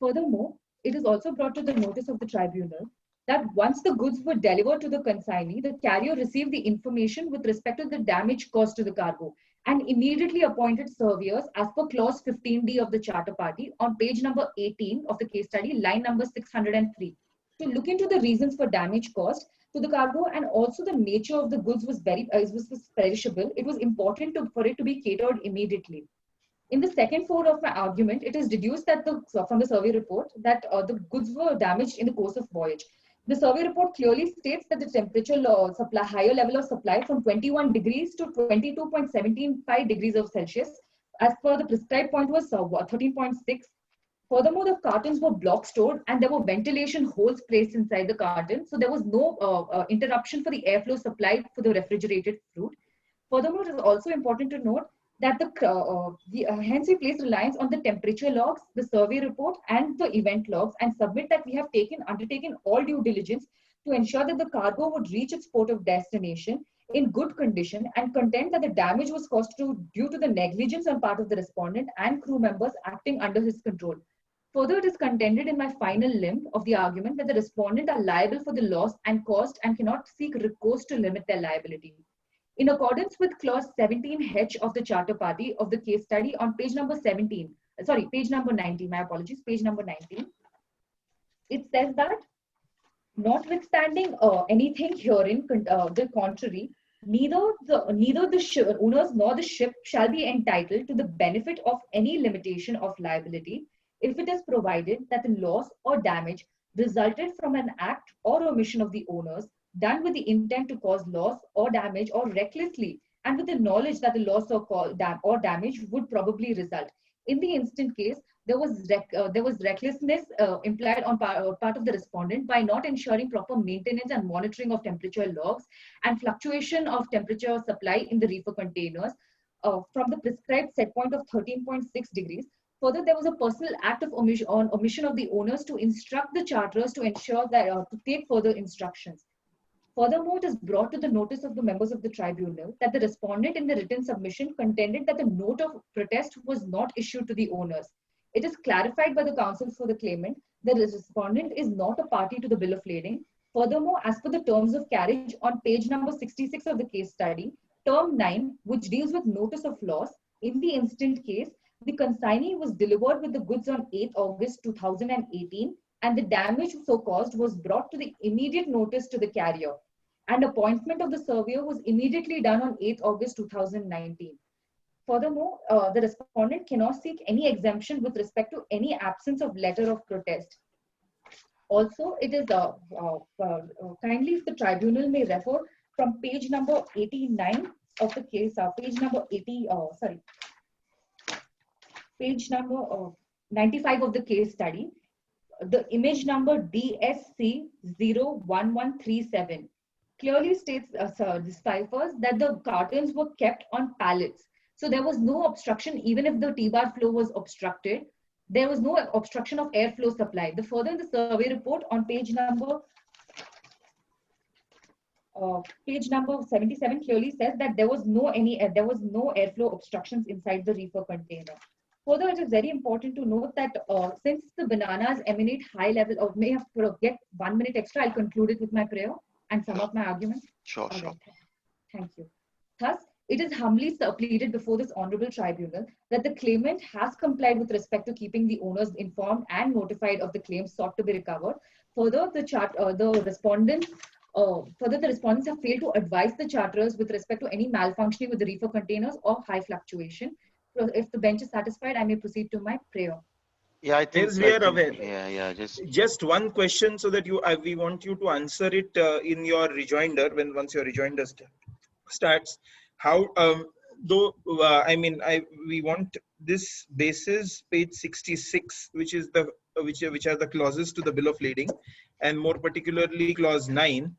Furthermore, it is also brought to the notice of the tribunal that once the goods were delivered to the consignee, the carrier received the information with respect to the damage caused to the cargo and immediately appointed surveyors as per clause 15D of the Charter Party on page number 18 of the case study, line number 603, to look into the reasons for damage caused to the cargo, and also the nature of the goods was perishable. It was important for it to be catered immediately. In the second fold of my argument, it is deduced that from the survey report that the goods were damaged in the course of voyage. The survey report clearly states that the temperature higher level of supply from 21 degrees to 22.75 degrees of Celsius, as per the prescribed point, was 13.6. Furthermore, the cartons were block stored and there were ventilation holes placed inside the carton. So there was no interruption for the airflow supplied for the refrigerated fruit. Furthermore, it is also important to note that hence we place reliance on the temperature logs, the survey report, and the event logs, and submit that we have undertaken all due diligence to ensure that the cargo would reach its port of destination in good condition, and contend that the damage was caused due to the negligence on part of the respondent and crew members acting under his control. Further, it is contended in my final limb of the argument that the respondent are liable for the loss and cost and cannot seek recourse to limit their liability. In accordance with clause 17H of the Charter Party of the case study on page number 19, my apologies, page number 19, it says that notwithstanding anything herein the contrary, neither the owners nor the ship shall be entitled to the benefit of any limitation of liability if it is provided that the loss or damage resulted from an act or omission of the owners done with the intent to cause loss or damage or recklessly, and with the knowledge that the loss or damage would probably result. In the instant case, there was recklessness implied on part of the respondent by not ensuring proper maintenance and monitoring of temperature logs and fluctuation of temperature supply in the reefer containers from the prescribed set point of 13.6 degrees. Further, there was a personal act of omission of the owners to instruct the charterers to ensure that to take further instructions. Furthermore, it is brought to the notice of the members of the tribunal that the respondent in the written submission contended that the note of protest was not issued to the owners. It is clarified by the counsel for the claimant that the respondent is not a party to the bill of lading. Furthermore, as per the terms of carriage on page number 66 of the case study, term 9, which deals with notice of loss, in the instant case, the consignee was delivered with the goods on 8th August 2018, and the damage so caused was brought to the immediate notice to the carrier, and appointment of the surveyor was immediately done on 8th August 2019. Furthermore, the respondent cannot seek any exemption with respect to any absence of letter of protest. Also, it is kindly if the tribunal may refer from page number 89 of the case, page number 95 of the case study, the image number DSC 01137 clearly states, deciphers that the cartons were kept on pallets. So there was no obstruction, even if the T-bar flow was obstructed. There was no obstruction of airflow supply. The further in the survey report on page number 77 clearly says that there was no airflow obstructions inside the reefer container. Further, it is very important to note that since the bananas emanate high level, or may have to get 1 minute extra, I'll conclude it with my prayer and sum up my argument. Sure. Right. Thank you. Thus, it is humbly pleaded before this honorable tribunal that the claimant has complied with respect to keeping the owners informed and notified of the claims sought to be recovered. Further, the respondents have failed to advise the charterers with respect to any malfunctioning with the reefer containers or high fluctuation. if the bench is satisfied, I may proceed to my prayer. Yeah, I think we are aware. Yeah. Just one question, so that we want you to answer it in your rejoinder once your rejoinder starts. How we want this basis page 66, which is the which are the clauses to the bill of lading, and more particularly clause 9.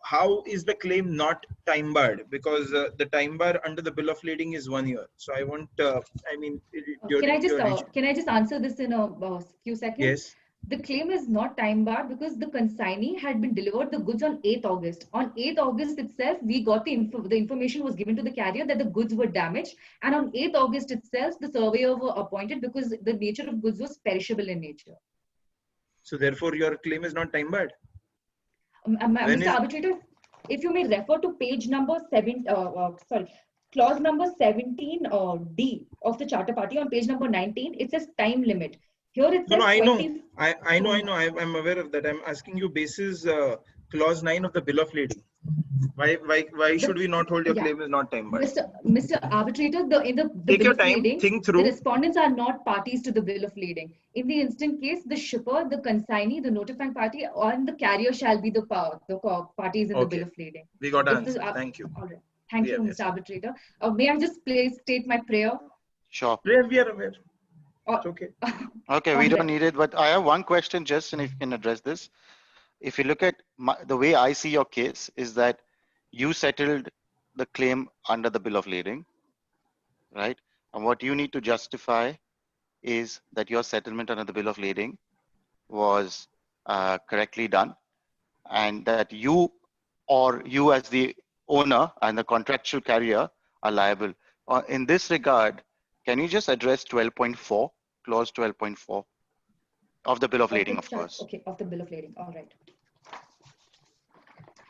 How is the claim not time barred? Because the time bar under the bill of lading is 1 year. So I want, can I just answer this in a few seconds? Yes. The claim is not time barred because the consignee had been delivered the goods on 8th August. On 8th August itself, we got the information was given to the carrier that the goods were damaged. And on 8th August itself, the surveyor were appointed because the nature of goods was perishable in nature. So therefore, your claim is not time barred. Mr. Arbitrator, if you may refer to page number clause number 17 D of the charter party on page number 19, it says time limit. Here it says I know. I'm aware of that. I'm asking you basis clause 9 of the bill of lading. Why should we not hold your claim is not time barred? Mr. Arbitrator, in the take bill your of time, lading, think through. The respondents are not parties to the bill of lading. In the instant case, the shipper, the consignee, the notifying party, and the carrier shall be the parties in the bill of lading. We got an answer. Thank you. All right. Thank you, Mr. Arbitrator. May I just state my prayer? Sure. We are aware. It's okay. Okay, we don't need it, but I have one question, just, and if you can address this. If you look at the way I see your case is that you settled the claim under the bill of lading, right? And what you need to justify is that your settlement under the bill of lading was correctly done, and that you as the owner and the contractual carrier are liable. In this regard, can you just address 12.4, clause 12.4 of the bill of lading, of course? Okay, of the bill of lading. All right.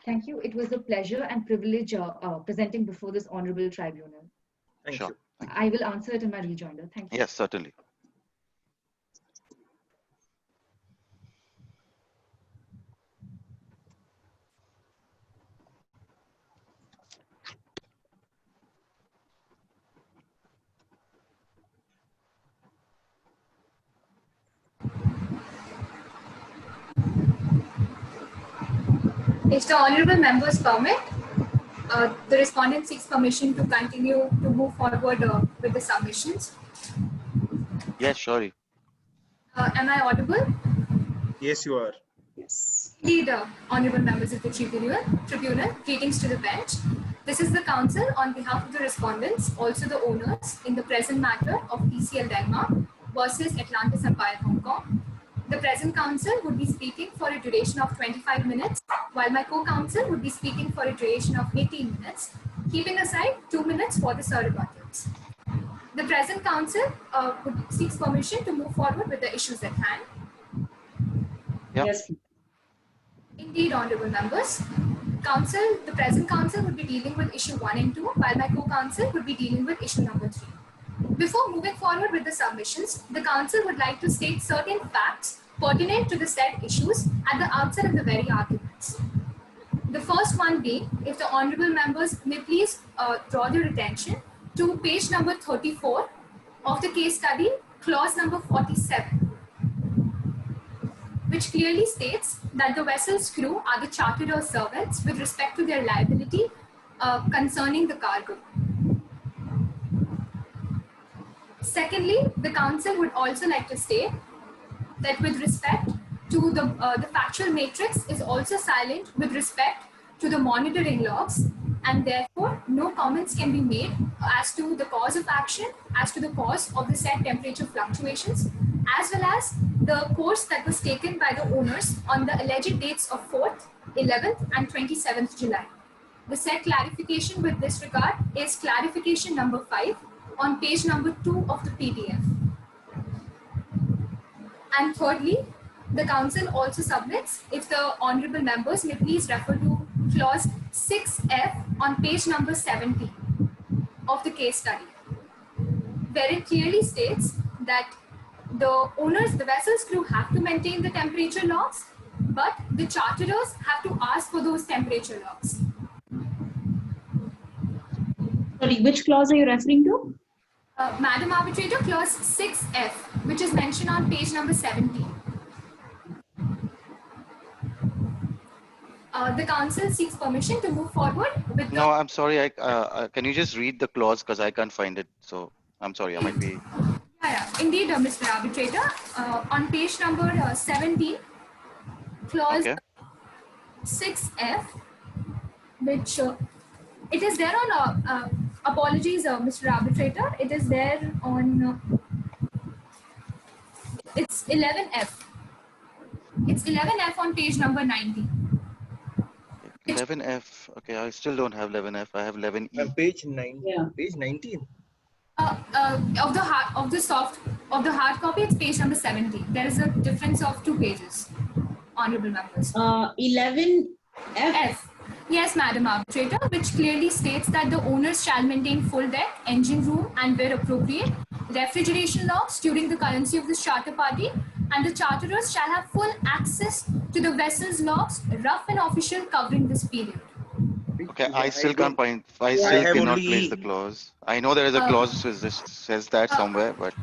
Thank you. It was a pleasure and privilege presenting before this honorable tribunal. Thank you. I will answer it in my rejoinder. Thank you. Yes, certainly. If the honourable members permit, the respondent seeks permission to continue to move forward with the submissions. Yes, surely. Am I audible? Yes, you are. Yes. Indeed, honourable members of the tribunal, greetings to the bench. This is the counsel on behalf of the respondents, also the owners, in the present matter of PCL Denmark versus Atlantis Empire Hong Kong. The present counsel would be speaking for a duration of 25 minutes, while my co-counsel would be speaking for a duration of 18 minutes, keeping aside 2 minutes for the surrogates. The present counsel seeks permission to move forward with the issues at hand. Yep. Yes. Indeed, honourable members. The present counsel would be dealing with issue 1 and 2, while my co-counsel would be dealing with issue number 3. Before moving forward with the submissions, the counsel would like to state certain facts pertinent to the said issues at the outset of the very arguments. The first one being, if the honourable members may please draw their attention to page number 34 of the case study, clause number 47, which clearly states that the vessel's crew are the chartered or servants with respect to their liability concerning the cargo. Secondly, the counsel would also like to state that with respect to the factual matrix is also silent with respect to the monitoring logs, and therefore no comments can be made as to the cause of action, as to the cause of the said temperature fluctuations, as well as the course that was taken by the owners on the alleged dates of 4th, 11th and 27th July. The said clarification with this regard is clarification number 5 on page number 2 of the PDF. And thirdly, the counsel also submits, if the honourable members may please refer to clause 6F on page number 70 of the case study, where it clearly states that the owners, the vessel's crew have to maintain the temperature logs, but the charterers have to ask for those temperature logs. Sorry, which clause are you referring to? Madam Arbitrator, clause 6F, which is mentioned on page number 17. The council seeks permission to move forward with No, I'm sorry. Can you just read the clause because I can't find it. So I'm sorry. I might be. Yeah. Indeed, Mr. Arbitrator. On page number 17, clause 6F, which it is there on. Apologies, Mr. Arbitrator. It is there on. It's 11F. It's 11F on page number 90. 11F. Okay, I still don't have 11F. I have 11E. Page 9. Yeah. Page 19. Of the hard copy, it's page number 70. There is a difference of 2 pages, honorable members. 11F. Yes, Madam Arbitrator, which clearly states that the owners shall maintain full deck, engine room, and where appropriate, refrigeration locks during the currency of this charter party, and the charterers shall have full access to the vessel's locks, rough and official, covering this period. Okay, I still can't find. I still cannot place the clause. I know there is a clause that says that somewhere, but.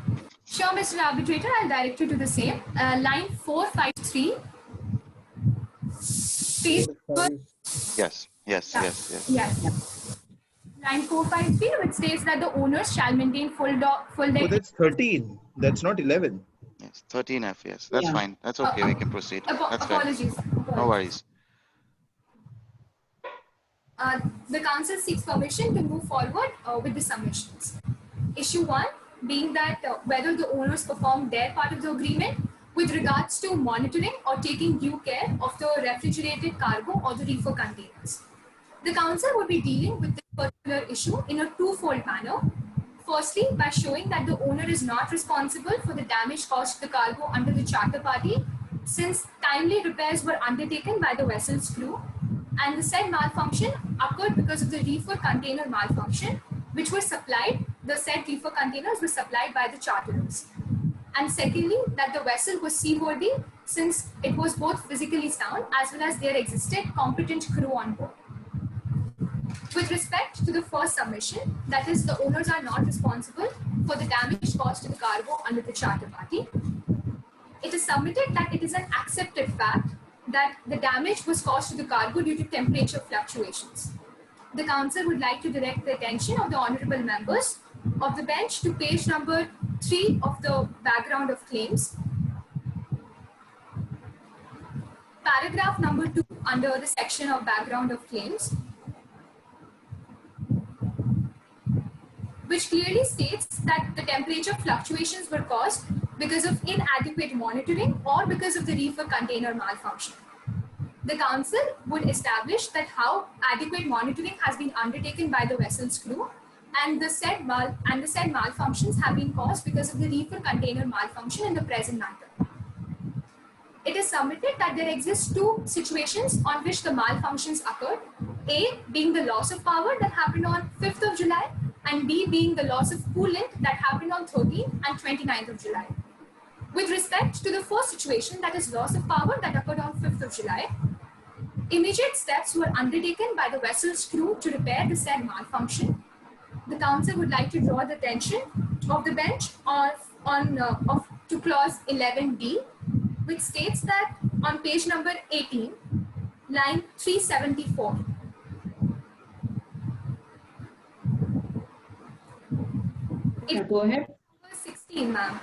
Sure, Mr. Arbitrator, I'll direct you to the same. Line 453. Page. Yes. Line 453, which states that the owners shall maintain full deck. So that's 13. That's not 11. Yes, 13F. Yes, that's fine. That's okay. We can proceed. That's apologies. No worries. The council seeks permission to move forward with the submissions. Issue 1 being that whether the owners perform their part of the agreement with regards to monitoring or taking due care of the refrigerated cargo or the reefer containers. The council would be dealing with this particular issue in a twofold manner. Firstly, by showing that the owner is not responsible for the damage caused to the cargo under the charter party, since timely repairs were undertaken by the vessel's crew, and the said malfunction occurred because of the reefer container malfunction, which were supplied, the said reefer containers were supplied by the charterers. And secondly, that the vessel was seaworthy since it was both physically sound as well as there existed competent crew on board. With respect to the first submission, that is, the owners are not responsible for the damage caused to the cargo under the charter party, it is submitted that it is an accepted fact that the damage was caused to the cargo due to temperature fluctuations. The council would like to direct the attention of the honorable members of the bench to page number 3 of the background of claims. Paragraph number 2 under the section of background of claims, which clearly states that the temperature fluctuations were caused because of inadequate monitoring or because of the reefer container malfunction. The council would establish that how adequate monitoring has been undertaken by the vessel's crew and the said malfunctions have been caused because of the reefer container malfunction in the present matter. It is submitted that there exist 2 situations on which the malfunctions occurred, A being the loss of power that happened on 5th of July and B being the loss of coolant that happened on 13th and 29th of July. With respect to the first situation, that is loss of power that occurred on 5th of July, immediate steps were undertaken by the vessel's crew to repair the said malfunction. The council would like to draw the attention of the bench to clause 11D, which states that on page number 18, line 374. Go ahead. 16, ma'am.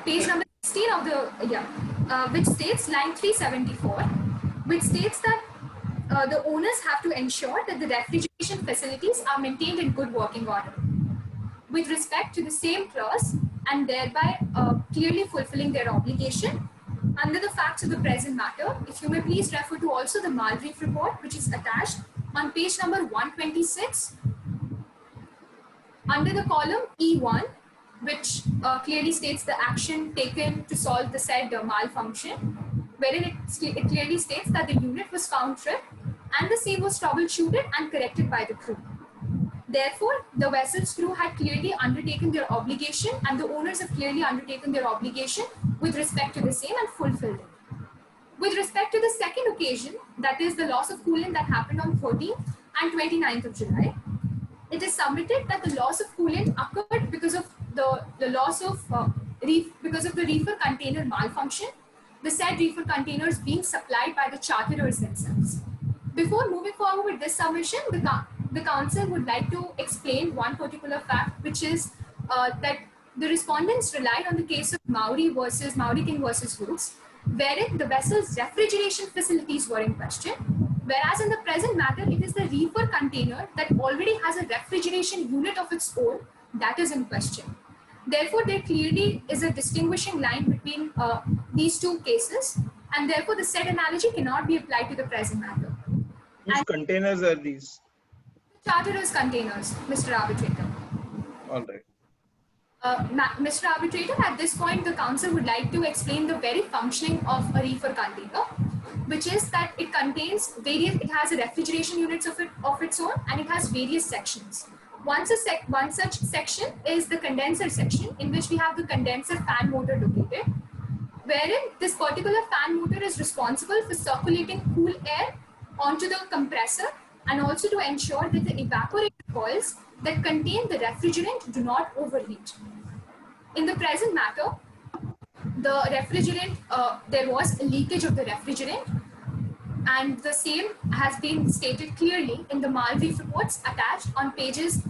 Page number 16 of the, which states line 374, which states that the owners have to ensure that the refrigeration facilities are maintained in good working order. With respect to the same clause and thereby clearly fulfilling their obligation, under the facts of the present matter, if you may please refer to also the Malreef report, which is attached on page number 126, under the column E1, which clearly states the action taken to solve the said malfunction, wherein it clearly states that the unit was found tripped and the same was troubleshooted and corrected by the crew. Therefore, the vessel's crew had clearly undertaken their obligation and the owners have clearly undertaken their obligation with respect to the same and fulfilled it. With respect to the second occasion, that is the loss of coolant that happened on 13th and 29th of July, it is submitted that the loss of coolant occurred because of the loss of because of the reefer container malfunction, the said reefer containers being supplied by the charterers themselves. Before moving forward with this submission, the council would like to explain one particular fact, which is that the respondents relied on the case of Mauri King versus Woods, wherein the vessel's refrigeration facilities were in question, whereas in the present matter, it is the reefer container that already has a refrigeration unit of its own that is in question. Therefore, there clearly is a distinguishing line between these two cases, and therefore the said analogy cannot be applied to the present matter. Which containers are these? Charterers containers, Mr. Arbitrator. All right. Mr. Arbitrator, at this point, the council would like to explain the very functioning of a reefer container, which is that it contains it has a refrigeration units of its own, and it has various sections. One such section is the condenser section, in which we have the condenser fan motor located, wherein this particular fan motor is responsible for circulating cool air onto the compressor and also to ensure that the evaporator coils that contain the refrigerant do not overheat. In the present matter, the refrigerant, there was a leakage of the refrigerant, and the same has been stated clearly in the Malreef reports attached on pages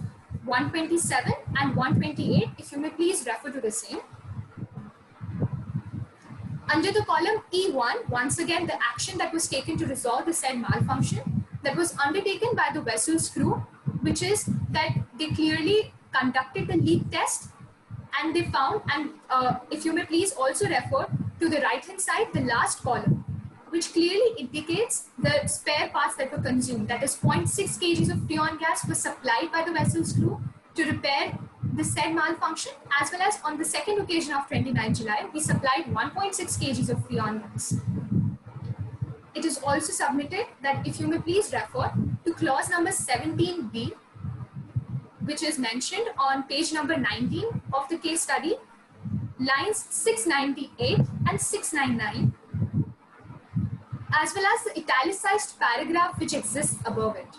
127 and 128, if you may please refer to the same. Under the column E1, once again, the action that was taken to resolve the said malfunction that was undertaken by the vessel's crew, which is that they clearly conducted the leak test, and they found, and if you may please also refer to the right-hand side, the last column, which clearly indicates the spare parts that were consumed. That is 0.6 kg of freon gas was supplied by the vessel's crew to repair the said malfunction, as well as on the second occasion of 29 July, we supplied 1.6 kg of freon gas. It is also submitted that if you may please refer to clause number 17B, which is mentioned on page number 19 of the case study, lines 698 and 699, as well as the italicized paragraph which exists above it,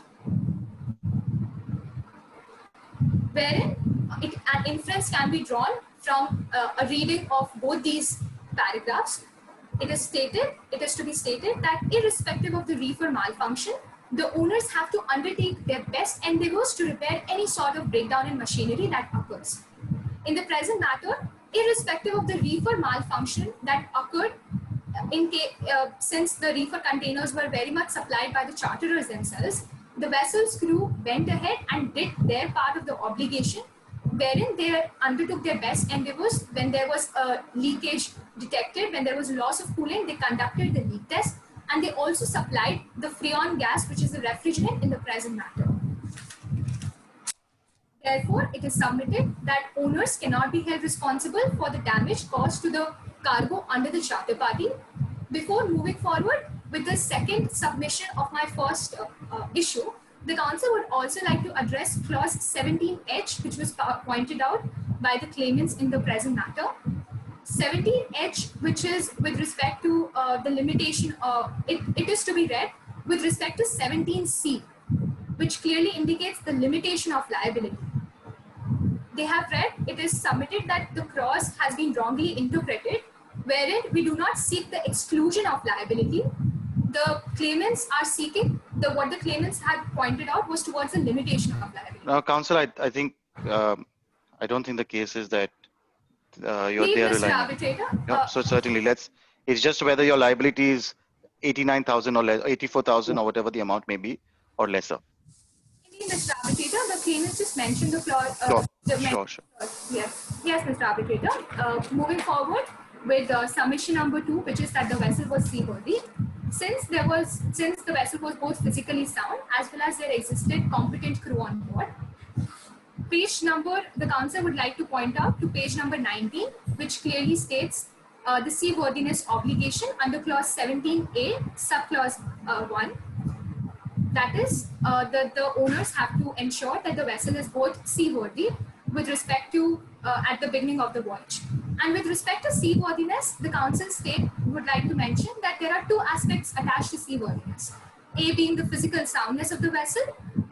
wherein an inference can be drawn from a reading of both these paragraphs. It is to be stated that irrespective of the reefer malfunction, the owners have to undertake their best endeavors to repair any sort of breakdown in machinery that occurs. In the present matter, irrespective of the reefer malfunction that occurred, since the reefer containers were very much supplied by the charterers themselves, the vessel's crew went ahead and did their part of the obligation, wherein they undertook their best endeavors. When there was a leakage detected, when there was loss of coolant, they conducted the leak test, and they also supplied the freon gas, which is the refrigerant in the present matter. Therefore, it is submitted that owners cannot be held responsible for the damage caused to the cargo under the charter party. Before moving forward with the second submission of my first issue, the council would also like to address clause 17H, which was pointed out by the claimants in the present matter. 17H, which is with respect to the limitation, it is to be read with respect to 17C, which clearly indicates the limitation of liability. They have read, it is submitted that the clause has been wrongly interpreted, wherein we do not seek the exclusion of liability. The claimants are seeking, what the claimants had pointed out was towards the limitation of liability. Now, counsel, I think, I don't think the case is that you're there Mr. Arbitrator. No, so certainly it's just whether your liability is 89,000 or less, 84,000 or whatever the amount may be, or lesser. Indeed, Mr. Arbitrator, the claimants just mentioned the clause. Sure. Yes, Mr. Arbitrator. Moving forward with submission number 2, which is that the vessel was seaworthy. Since the vessel was both physically sound as well as there existed competent crew on board. The council would like to point out to page number 19, which clearly states the seaworthiness obligation under clause 17A, subclause 1. That is, the owners have to ensure that the vessel is both seaworthy with respect to at the beginning of the voyage. And with respect to seaworthiness, the council would like to mention that there are two aspects attached to seaworthiness. A being the physical soundness of the vessel,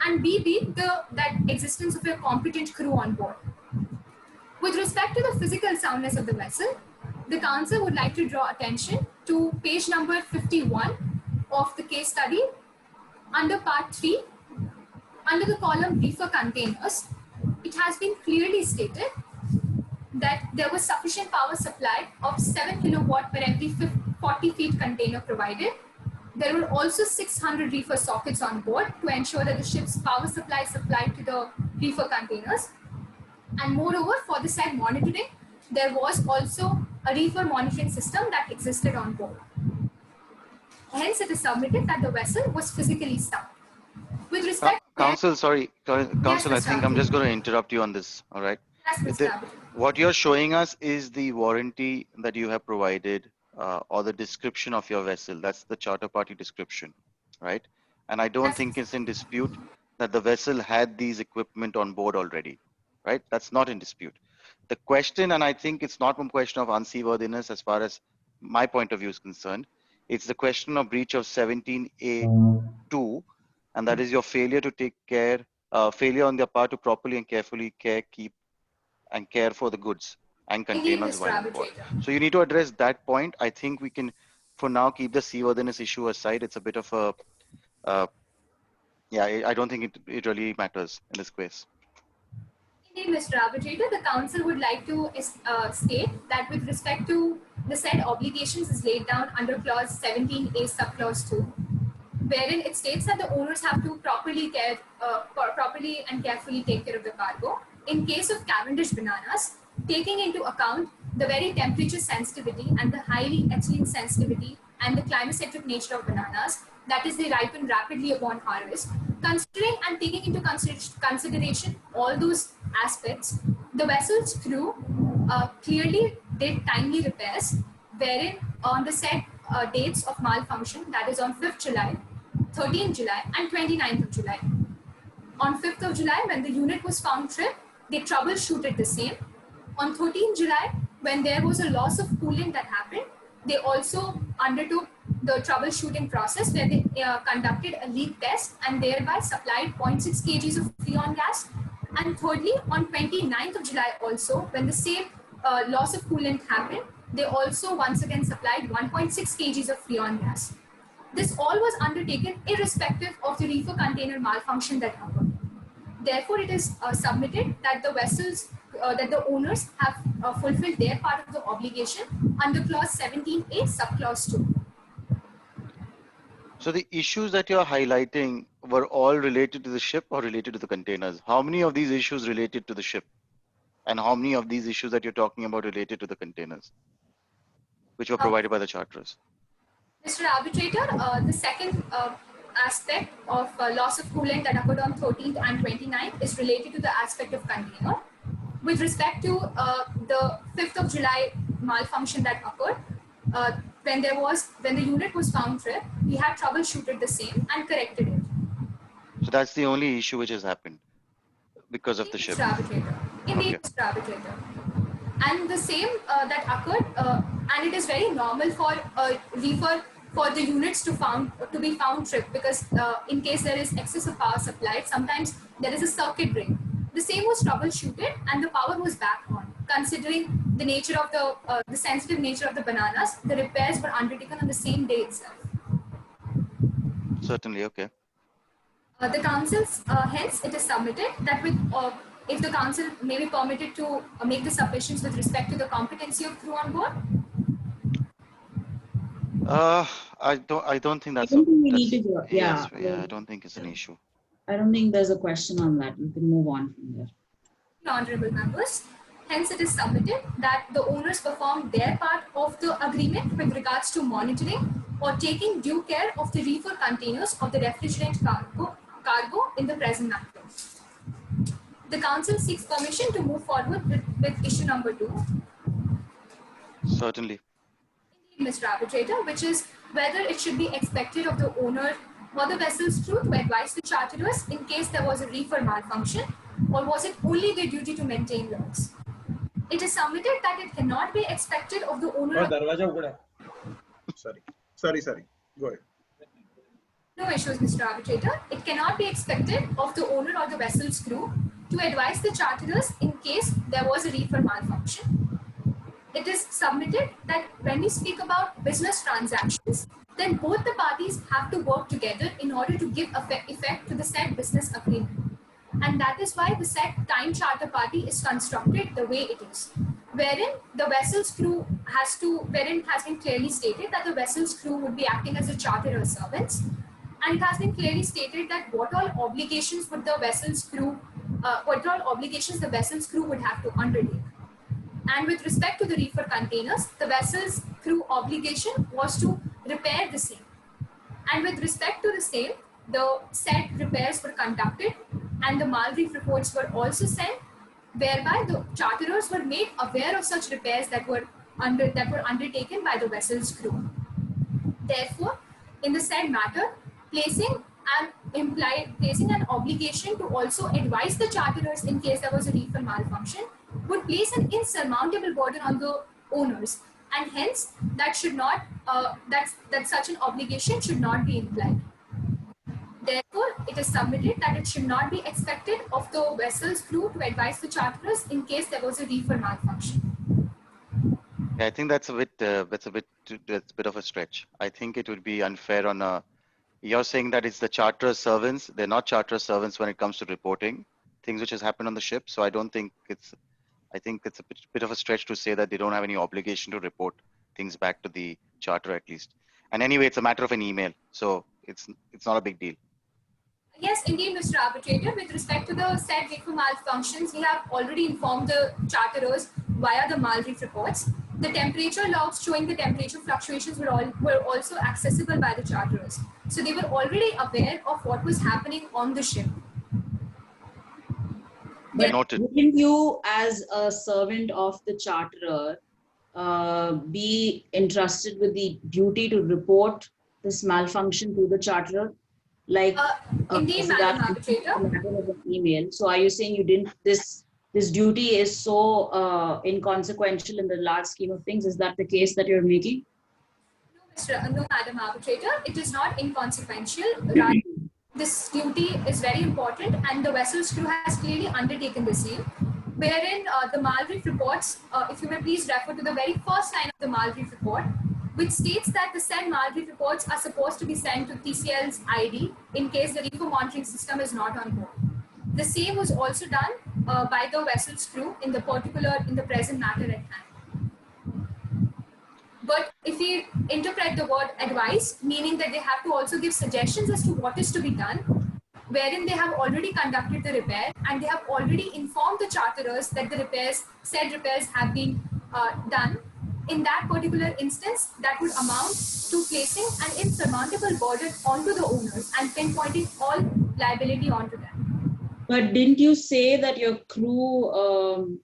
and B being that existence of a competent crew on board. With respect to the physical soundness of the vessel, the council would like to draw attention to page number 51 of the case study under part 3, under the column reefer containers. It has been clearly stated that there was sufficient power supply of 7 kilowatt per every 40 feet container provided. There were also 600 reefer sockets on board to ensure that the ship's power supply is supplied to the reefer containers. And moreover, for the said monitoring, there was also a reefer monitoring system that existed on board. Hence, it is submitted that the vessel was physically sound. With respect Council, sorry, Council, I think I'm just going to interrupt you on this, all right? Yes, what you're showing us is the warranty that you have provided or the description of your vessel. That's the charter party description, right? And I don't think it's in dispute that the vessel had these equipment on board already, right? That's not in dispute. The question, and I think it's not a question of unseaworthiness as far as my point of view is concerned, it's the question of breach of 17A2, and that is your failure to take care, failure on their part to properly and carefully keep and care for the goods and containers while on board. So you need to address that point. I think we can, for now, keep the seaworthiness issue aside. It's a bit of a, I don't think it really matters in this case. Indeed, Mr. Arbitrator, the council would like to state that with respect to the said obligations is laid down under clause 17A subclause 2, wherein it states that the owners have to properly and carefully take care of the cargo. In case of Cavendish bananas, taking into account the very temperature sensitivity and the highly ethylene sensitivity and the climatic nature of bananas, that is, they ripen rapidly upon harvest, considering and taking into consideration all those aspects, the vessel's crew clearly did timely repairs, wherein on the said dates of malfunction, that is on 5th July, 13th July, and 29th of July. On 5th of July, when the unit was found tripped, they troubleshooted the same. On 13th July, when there was a loss of coolant that happened, they also undertook the troubleshooting process where they conducted a leak test and thereby supplied 0.6 kgs of freon gas. And thirdly, on 29th of July also, when the same loss of coolant happened, they also once again supplied 1.6 kgs of freon gas. This all was undertaken irrespective of the reefer container malfunction that occurred. Therefore, it is submitted that the vessels, that the owners have fulfilled their part of the obligation under clause 17A subclause 2. So the issues that you're highlighting were all related to the ship or related to the containers? How many of these issues related to the ship? And how many of these issues that you're talking about related to the containers, which were provided by the charterers? Mr. Arbitrator, the second aspect of loss of coolant that occurred on 13th and 29th is related to the aspect of container. With respect to the 5th of July malfunction that occurred, when the unit was found tripped, we had troubleshooted the same and corrected it. So that's the only issue which has happened because of the ship. Mr. Arbitrator. Indeed, Mr. Arbitrator. And the same that occurred, and it is very normal for a reefer for the units to be found tripped, because in case there is excess of power supplied, sometimes there is a circuit break. The same was troubleshooted and the power was back on. Considering the nature of the sensitive nature of the bananas, the repairs were undertaken on the same day itself. Certainly, okay. The council's, hence it is submitted that with, if the council may be permitted to make the submissions with respect to the competency of crew on board. I don't think that's. I don't think we need to go. Yeah, I don't think it's an issue. I don't think there's a question on that. We can move on from there. Honorable members, hence it is submitted that the owners performed their part of the agreement with regards to monitoring or taking due care of the reefer containers of the refrigerant cargo in the present matter. The council seeks permission to move forward with issue number 2. Certainly. Indeed, Mr. Arbitrator, which is whether it should be expected of the owner or the vessel's crew to advise the charterers in case there was a reefer malfunction, or was it only their duty to maintain logs? It is submitted that it cannot be expected of the owner. Sorry. Go ahead. No issues, Mr. Arbitrator. It cannot be expected of the owner or the vessel's crew to advise the charterers in case there was a reefer malfunction. It is submitted that when we speak about business transactions, then both the parties have to work together in order to give effect to the said business agreement. And that is why the said time charter party is constructed the way it is, wherein the vessel's crew wherein it has been clearly stated that the vessel's crew would be acting as the charterer servants, and it has been clearly stated that what all obligations would the vessel's crew, the vessel's crew would have to undertake. And with respect to the reefer containers, the vessel's crew obligation was to repair the same. And with respect to the same, the said repairs were conducted and the Malreef reports were also sent, whereby the charterers were made aware of such repairs that were undertaken by the vessel's crew. Therefore, in the said matter, placing an obligation to also advise the charterers in case there was a reefer malfunction would place an insurmountable burden on the owners, and hence that such an obligation should not be implied. Therefore, it is submitted that it should not be expected of the vessel's crew to advise the charterers in case there was a reefer malfunction. Yeah, I think that's a bit of a stretch. I think it would be unfair on a. You're saying that it's the charter servants. They're not charter servants when it comes to reporting things which has happened on the ship. So I don't think it's. I think it's a bit of a stretch to say that they don't have any obligation to report things back to the charter at least. And anyway, it's a matter of an email, so it's not a big deal. Yes, indeed, Mr. Arbitrator. With respect to the said reefer malfunctions, we have already informed the charterers via the Malreef reports. The temperature logs showing the temperature fluctuations were also accessible by the charterers. So they were already aware of what was happening on the ship. But wouldn't you, as a servant of the charterer, be entrusted with the duty to report this malfunction to the charterer? Like, indeed, Madam Arbitrator. Email. So are you saying you didn't, this duty is so inconsequential in the large scheme of things? Is that the case that you're making? No, Madam Arbitrator, it is not inconsequential. Rather, this duty is very important and the vessel's crew has clearly undertaken the same. Wherein the Malreef reports, if you may please refer to the very first line of the Malreef report, which states that the said Malreef reports are supposed to be sent to TCL's ID in case the reefer monitoring system is not on board. The same was also done by the vessel's crew in the present matter at hand. But if we interpret the word advice, meaning that they have to also give suggestions as to what is to be done, wherein they have already conducted the repair and they have already informed the charterers that the said repairs have been done. In that particular instance, that would amount to placing an insurmountable burden onto the owners and pinpointing all liability onto them. But didn't you say that your crew,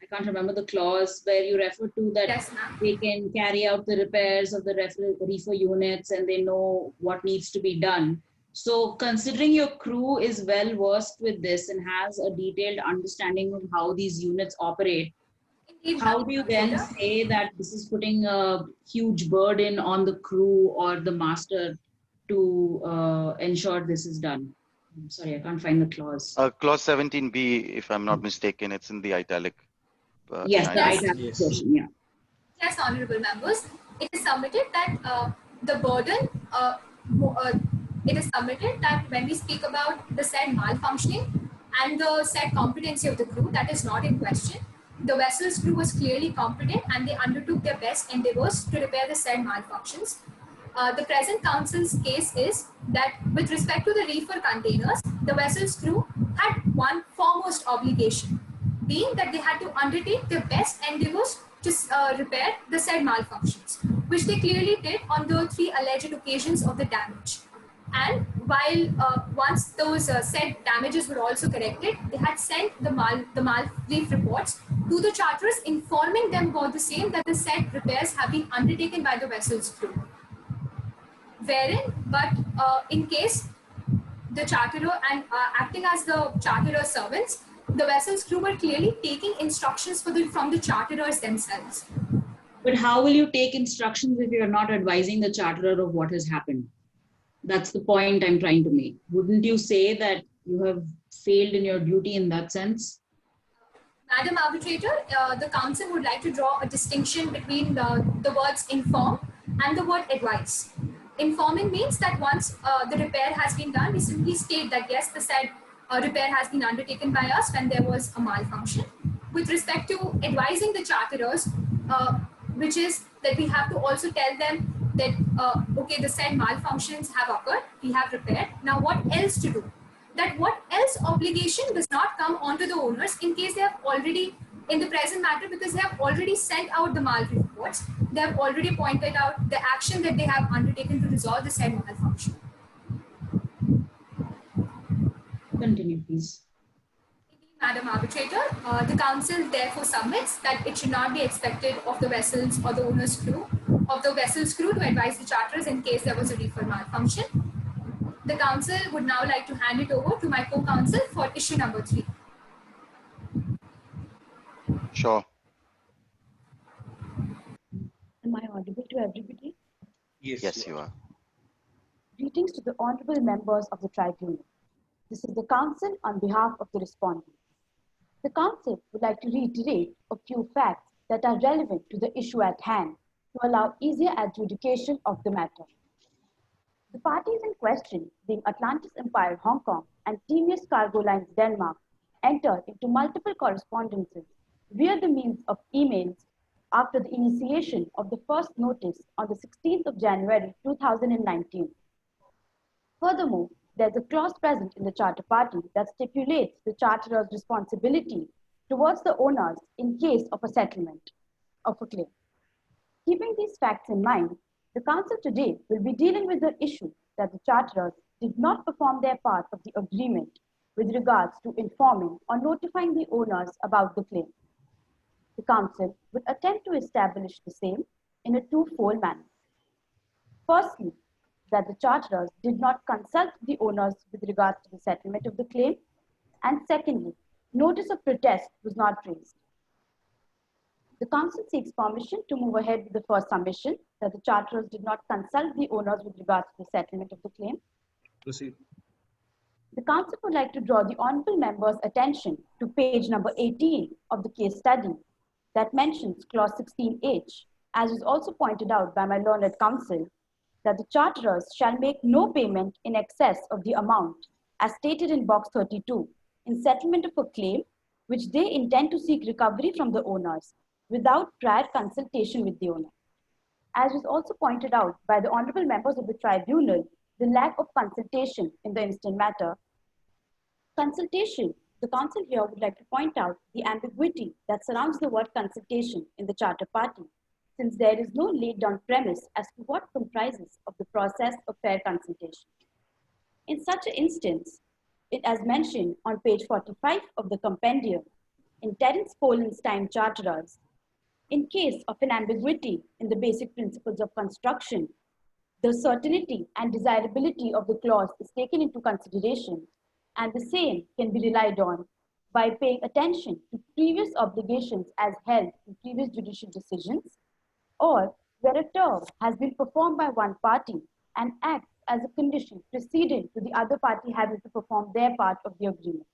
I can't remember the clause where you referred to that, yes, they can carry out the repairs of the reefer units and they know what needs to be done. So considering your crew is well versed with this and has a detailed understanding of how these units operate, how do you then say that this is putting a huge burden on the crew or the master to ensure this is done? I'm sorry, I can't find the clause. Clause 17B, if I'm not mistaken, it's in the italic. Yes, the italic portion, yeah. Yes, honorable members, it is submitted that the burden, it is submitted that when we speak about the said malfunctioning and the said competency of the crew, that is not in question. The vessel's crew was clearly competent and they undertook their best endeavors to repair the said malfunctions. The present council's case is that with respect to the reefer containers, the vessel's crew had one foremost obligation, being that they had to undertake their best endeavors to repair the said malfunctions, which they clearly did on the 3 alleged occasions of the damage. And while once those said damages were also corrected, they had sent the Malreef reports to the charterers, informing them about the same, that the said repairs have been undertaken by the vessel's crew. Wherein, but in case the charterer and acting as the charterer servants, the vessel's crew were clearly taking instructions from the charterers themselves. But how will you take instructions if you're not advising the charterer of what has happened? That's the point I'm trying to make. Wouldn't you say that you have failed in your duty in that sense? Madam Arbitrator, the council would like to draw a distinction between the words inform and the word advise. Informing means that once the repair has been done, we simply state that yes, the said repair has been undertaken by us when there was a malfunction. With respect to advising the charterers, which is that we have to also tell them that, okay, the said malfunctions have occurred, we have repaired. Now what else to do? That what else obligation does not come onto the owners in case they have already, in the present matter, because they have already sent out the mal reports, they have already pointed out the action that they have undertaken to resolve the said malfunction. Continue, please. Madam Arbitrator, the council therefore submits that it should not be expected of the vessels or the owner's crew, of the vessel's crew, to advise the charterers in case there was a reefer malfunction. The council would now like to hand it over to my co-counsel for issue number 3. Sure. Am I audible to everybody? Yes, you are. Greetings to the honorable members of the tribunal. This is the council on behalf of the respondent. The council would like to reiterate a few facts that are relevant to the issue at hand to allow easier adjudication of the matter. The parties in question, being Atlantis Empire Hong Kong and Temius Cargo Lines Denmark, entered into multiple correspondences via the means of emails after the initiation of the first notice on the 16th of January 2019. Furthermore, there's a clause present in the charter party that stipulates the charterer's responsibility towards the owners in case of a settlement of a claim. Keeping these facts in mind, the council today will be dealing with the issue that the charterers did not perform their part of the agreement with regards to informing or notifying the owners about the claim. The council will attempt to establish the same in a twofold manner. Firstly, that the charterers did not consult the owners with regards to the settlement of the claim, and secondly, notice of protest was not raised. The council seeks permission to move ahead with the first submission that the charterers did not consult the owners with regards to the settlement of the claim. Proceed. The council would like to draw the honorable members' attention to page number 18 of the case study that mentions clause 16H, as is also pointed out by my learned counsel, that the charterers shall make no payment in excess of the amount as stated in box 32 in settlement of a claim which they intend to seek recovery from the owners without prior consultation with the owner. As was also pointed out by the honorable members of the tribunal, the lack of consultation in the instant matter. Consultation, the council here would like to point out the ambiguity that surrounds the word consultation in the charter party, since there is no laid down premise as to what comprises of the process of fair consultation. In such an instance, it as mentioned on page 45 of the compendium, in Terence Poland's time charterers, in case of an ambiguity in the basic principles of construction, the certainty and desirability of the clause is taken into consideration, and the same can be relied on by paying attention to previous obligations as held in previous judicial decisions, or where a term has been performed by one party and acts as a condition precedent to the other party having to perform their part of the agreement.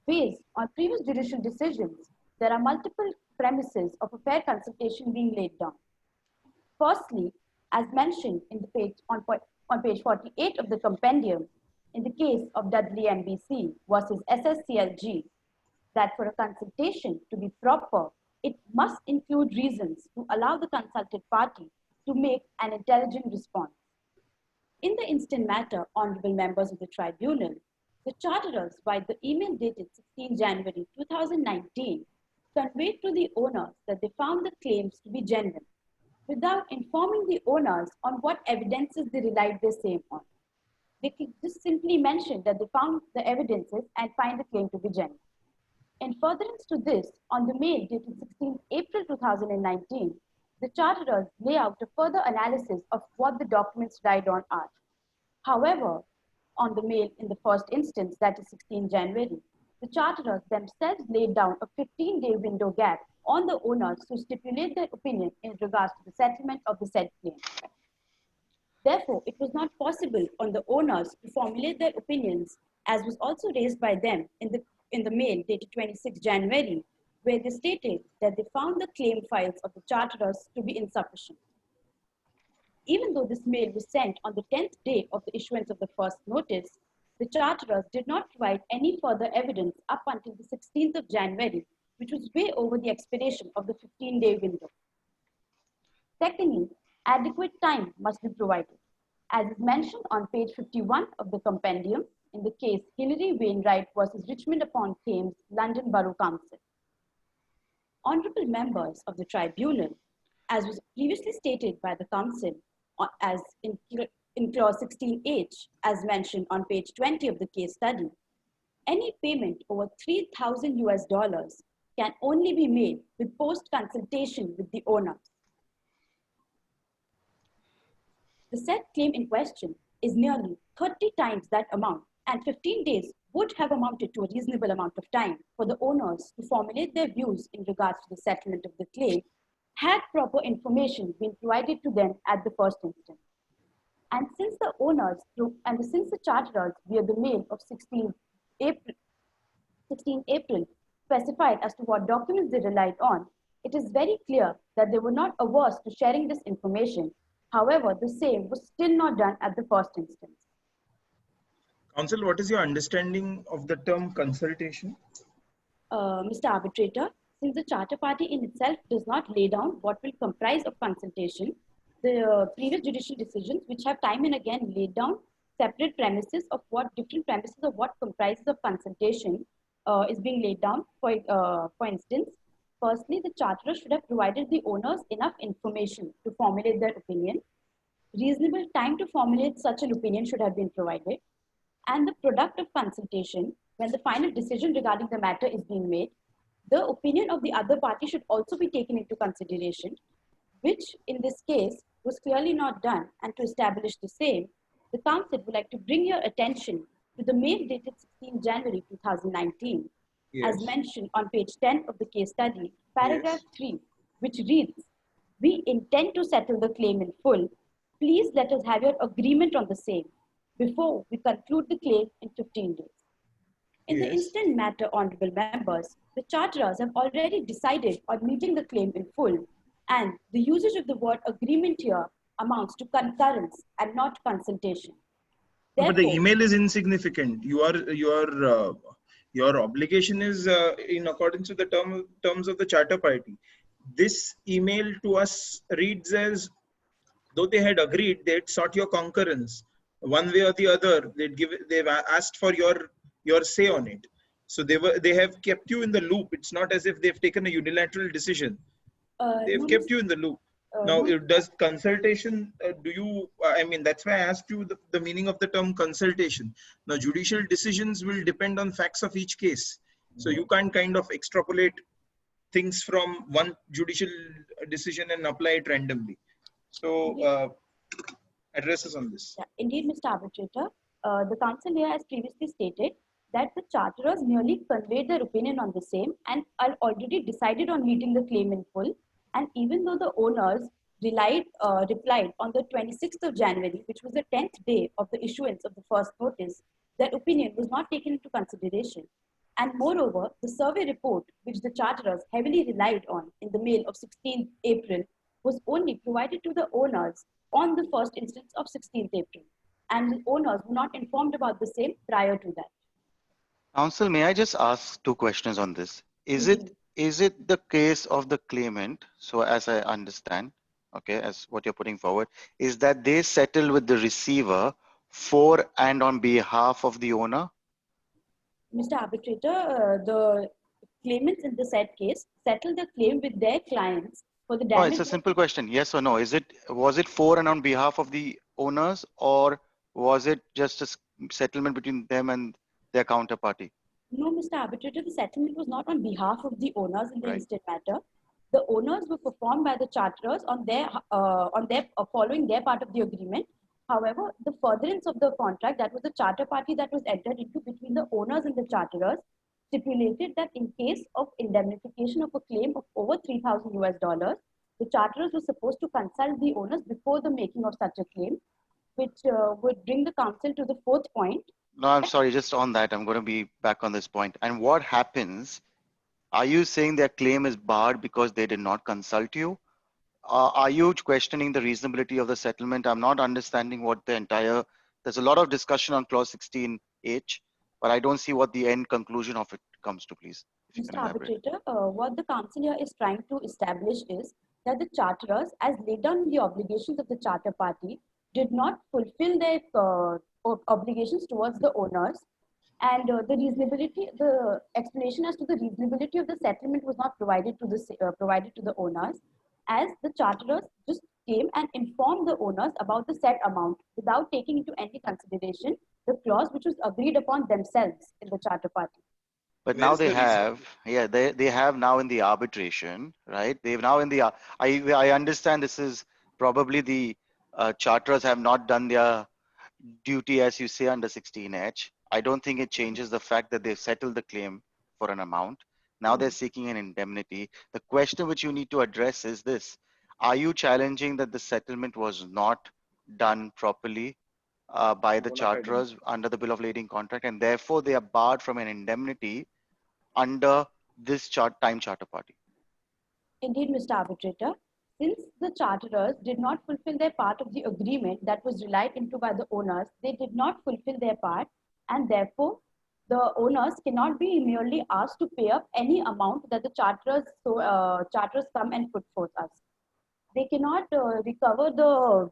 Based on previous judicial decisions, there are multiple premises of a fair consultation being laid down. Firstly, as mentioned in the page on page 48 of the compendium, in the case of Dudley MBC versus SSCLG, that for a consultation to be proper, it must include reasons to allow the consulted party to make an intelligent response. In the instant matter, honorable members of the tribunal, the charterers, by the email dated 16 January 2019, conveyed to the owners that they found the claims to be genuine, without informing the owners on what evidences they relied their same on. They just simply mentioned that they found the evidences and find the claim to be genuine. In furtherance to this, on the mail dated 16 April 2019, the charterers lay out a further analysis of what the documents relied on are. However, on the mail in the first instance, that is 16 January, the charterers themselves laid down a 15-day window gap on the owners to stipulate their opinion in regards to the settlement of the said claim. Therefore, it was not possible on the owners to formulate their opinions, as was also raised by them in the mail dated 26 January, where they stated that they found the claim files of the charterers to be insufficient. Even though this mail was sent on the 10th day of the issuance of the first notice, the charterers did not provide any further evidence up until the 16th of January, which was way over the expiration of the 15-day window. Secondly, adequate time must be provided. As is mentioned on page 51 of the compendium in the case Hillary Wainwright versus Richmond upon Thames, London Borough Council. Honorable members of the tribunal, as was previously stated by the council, as in clause 16H, as mentioned on page 20 of the case study, any payment over $3,000 can only be made with post-consultation with the owners. The said claim in question is nearly 30 times that amount, and 15 days would have amounted to a reasonable amount of time for the owners to formulate their views in regards to the settlement of the claim, had proper information been provided to them at the first instance. And since the owners since the charterers via the mail of 16 April specified as to what documents they relied on, it is very clear that they were not averse to sharing this information. However, the same was still not done at the first instance. Counsel, what is your understanding of the term consultation? Mr. Arbitrator, since the charter party in itself does not lay down what will comprise of consultation, the previous judicial decisions, which have time and again laid down separate premises of what comprises of consultation is being laid down. For instance, firstly, the charterer should have provided the owners enough information to formulate their opinion. Reasonable time to formulate such an opinion should have been provided. And the product of consultation, when the final decision regarding the matter is being made, the opinion of the other party should also be taken into consideration, which in this case was clearly not done. And to establish the same, the council would like to bring your attention to the mail dated 16 January 2019, as mentioned on page 10 of the case study, paragraph 3, which reads, "We intend to settle the claim in full. Please let us have your agreement on the same before we conclude the claim in 15 days. In the instant matter, honorable members, the charterers have already decided on meeting the claim in full, and the usage of the word agreement here amounts to concurrence and not consultation. Therefore, but the email is insignificant. Your obligation is in accordance with the terms of the charter party. This email to us reads as though they had agreed, they had sought your concurrence. One way or the other, they've asked for your say on it. So they have kept you in the loop. It's not as if they've taken a unilateral decision. They've kept you in the loop. Now, does consultation, I mean, that's why I asked you the meaning of the term consultation. Now, judicial decisions will depend on facts of each case. So you can't kind of extrapolate things from one judicial decision and apply it randomly. So, address us on this. Yeah, indeed, Mr. Arbitrator, the council here has previously stated that the charterers merely conveyed their opinion on the same and are already decided on meeting the claim in full. And even though the owners replied on the 26th of January, which was the 10th day of the issuance of the first notice, their opinion was not taken into consideration. And moreover, the survey report, which the charterers heavily relied on in the mail of 16th April, was only provided to the owners on the first instance of 16th April. And the owners were not informed about the same prior to that. Counsel, may I just ask two questions on this? Is it the case of the claimant, so as I understand, okay, as what you're putting forward, is that they settle with the receiver for and on behalf of the owner? Mr. Arbitrator, the claimants in the said case settle the claim with their clients for the damage. Oh, it's a simple question. Yes or no? Was it for and on behalf of the owners, or was it just a settlement between them and their counterparty? No, Mr. Arbitrator, the settlement was not on behalf of the owners in the instant matter. The owners were performed by the charterers on their following their part of the agreement. However, the furtherance of the contract, that was the charter party that was entered into between the owners and the charterers, stipulated that in case of indemnification of a claim of over $3,000, the charterers were supposed to consult the owners before the making of such a claim. which would bring the council to the fourth point. No, I'm sorry, just on that, I'm going to be back on this point. And what happens? Are you saying their claim is barred because they did not consult you? Are you questioning the reasonability of the settlement? I'm not understanding what the entire, there's a lot of discussion on clause 16H, but I don't see what the end conclusion of it comes to, please. Mr. Arbitrator, what the council here is trying to establish is that the charterers, as laid down in the obligations of the charter party, did not fulfill their obligations towards the owners, and the explanation as to the reasonability of the settlement was not provided to the owners, as the charterers just came and informed the owners about the said amount without taking into any consideration the clause which was agreed upon themselves in the charter party. But now they have, yeah, they have now in the arbitration, right? They've now in the, I understand this is probably the charterers have not done their duty, as you say, under 16H. I don't think it changes the fact that they've settled the claim for an amount. Now they're seeking an indemnity. The question which you need to address is this: are you challenging that the settlement was not done properly by the charterers under the bill of lading contract, and therefore they are barred from an indemnity under this time charter party? Indeed, Mr. Arbitrator, since the charterers did not fulfill their part of the agreement that was relied into by the owners, they did not fulfill their part, and therefore the owners cannot be merely asked to pay up any amount that the charterers come and put forth us. They cannot recover the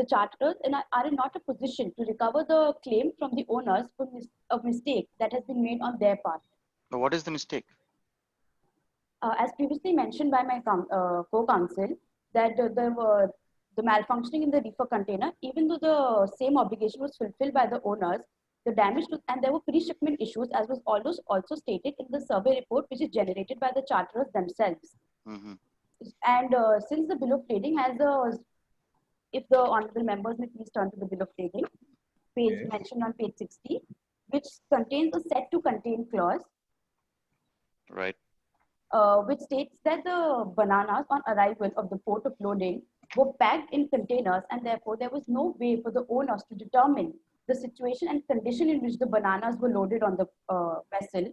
charterers and are in not a position to recover the claim from the owners for a mistake that has been made on their part. But what is the mistake? As previously mentioned by my co-counsel, that the malfunctioning in the reefer container, even though the same obligation was fulfilled by the owners, the damage to, and there were pre-shipment issues, as was also stated in the survey report, which is generated by the charterers themselves. Mm-hmm. And since the bill of lading has a, if the honorable members may please turn to the bill of lading, page mentioned on page 60, which contains a set to contain clause. Right. Which states that the bananas on arrival of the port of loading were packed in containers, and therefore there was no way for the owners to determine the situation and condition in which the bananas were loaded on the vessel.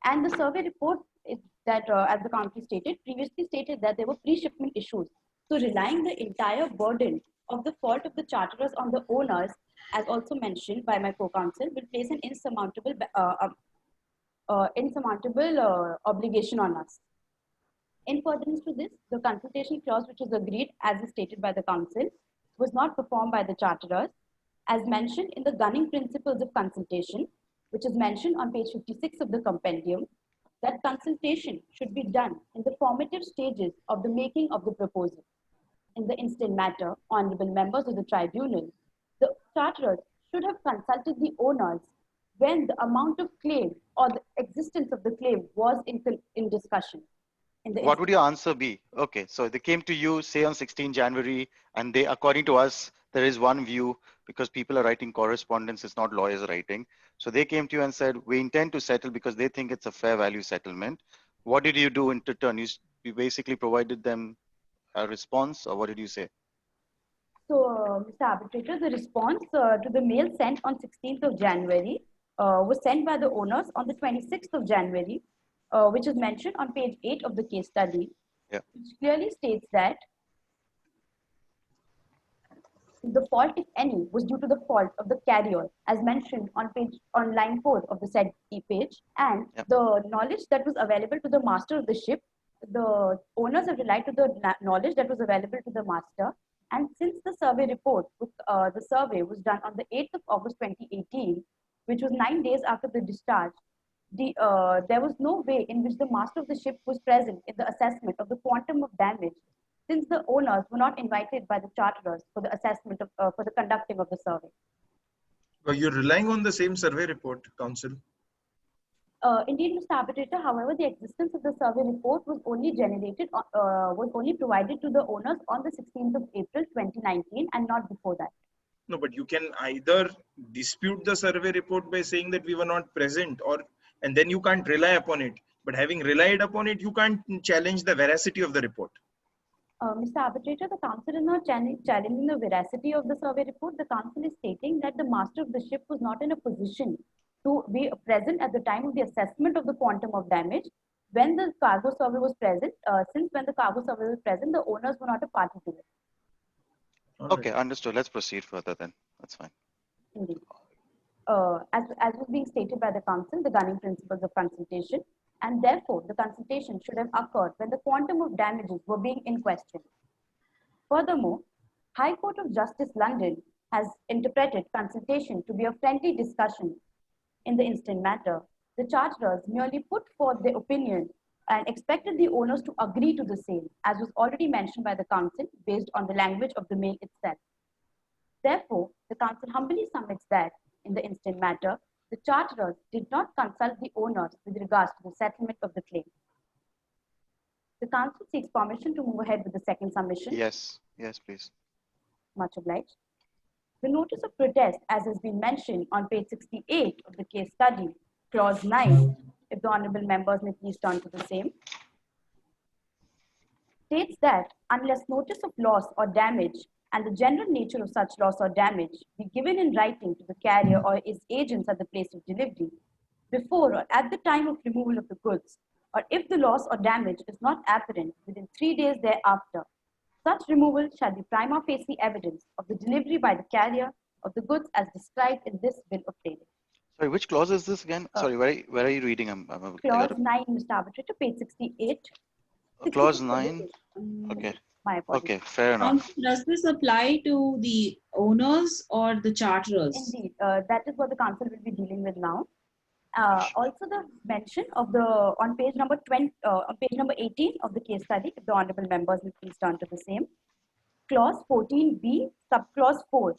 And the survey report is that, as the country stated, previously stated that there were pre-shipment issues. So relying the entire burden of the fault of the charterers on the owners, as also mentioned by my co-counsel, will place an insurmountable obligation on us. In furtherance to this, the consultation clause, which was agreed as is stated by the council, was not performed by the charterers, as mentioned in the gunning principles of consultation, which is mentioned on page 56 of the compendium, that consultation should be done in the formative stages of the making of the proposal. In the instant matter, honorable members of the tribunal, the charterers should have consulted the owners when the amount of claim or the existence of the claim was in discussion. What would your answer be? Okay, so they came to you, say on 16 January, and they, according to us, there is one view, because people are writing correspondence, it's not lawyers writing. So they came to you and said, we intend to settle because they think it's a fair value settlement. What did you do in return? You basically provided them a response, or what did you say? So, Mr. Arbitrator, the response to the mail sent on 16th of January was sent by the owners on the 26th of January, which is mentioned on page 8 of the case study, which clearly states that the fault, if any, was due to the fault of the carrier, as mentioned on line 4 of the said page, and the knowledge that was available to the master of the ship. The owners have relied to the knowledge that was available to the master, and since the survey report, the survey was done on the 8th of August 2018, which was 9 days after the discharge, there was no way in which the master of the ship was present in the assessment of the quantum of damage, since the owners were not invited by the charterers for the assessment of, for the conducting of the survey. Well, you're relying on the same survey report, counsel. Indeed, Mr. Arbitrator, however, the existence of the survey report was only generated, was only provided to the owners on the 16th of April 2019 and not before that. No, but you can either dispute the survey report by saying that we were not present, and then you can't rely upon it. But having relied upon it, you can't challenge the veracity of the report. Mr. Arbitrator, the council is not challenging the veracity of the survey report. The council is stating that the master of the ship was not in a position to be present at the time of the assessment of the quantum of damage. When the cargo survey was present, since when the cargo survey was present, the owners were not a party to it. Okay, understood. Let's proceed further then. That's fine. Indeed. As was being stated by the council, the gunning principles of consultation, and therefore the consultation should have occurred when the quantum of damages were being in question. Furthermore, High Court of Justice London has interpreted consultation to be a friendly discussion. In the instant matter, the charterers merely put forth their opinion and expected the owners to agree to the same, as was already mentioned by the council based on the language of the mail itself. Therefore, the council humbly submits that, in the instant matter, the charterers did not consult the owners with regards to the settlement of the claim. The council seeks permission to move ahead with the second submission. Yes, yes, please. Much obliged. The notice of protest, as has been mentioned on page 68 of the case study, clause 9, if the honorable members may please turn to the same, states that unless notice of loss or damage and the general nature of such loss or damage be given in writing to the carrier or its agents at the place of delivery, before or at the time of removal of the goods, or if the loss or damage is not apparent within 3 days thereafter, such removal shall be prima facie evidence of the delivery by the carrier of the goods as described in this bill of lading. Sorry, which clause is this again? Sorry, where are you reading? Clause 9, Mr. Arbitrator, page 68. Clause 9. Okay. My apologies. Okay, fair enough. Does this apply to the owners or the charterers? Indeed, that is what the council will be dealing with now. Also, the mention of the on page number 18 of the case study, if the honorable members will please turn to the same, clause 14b, subclause 4,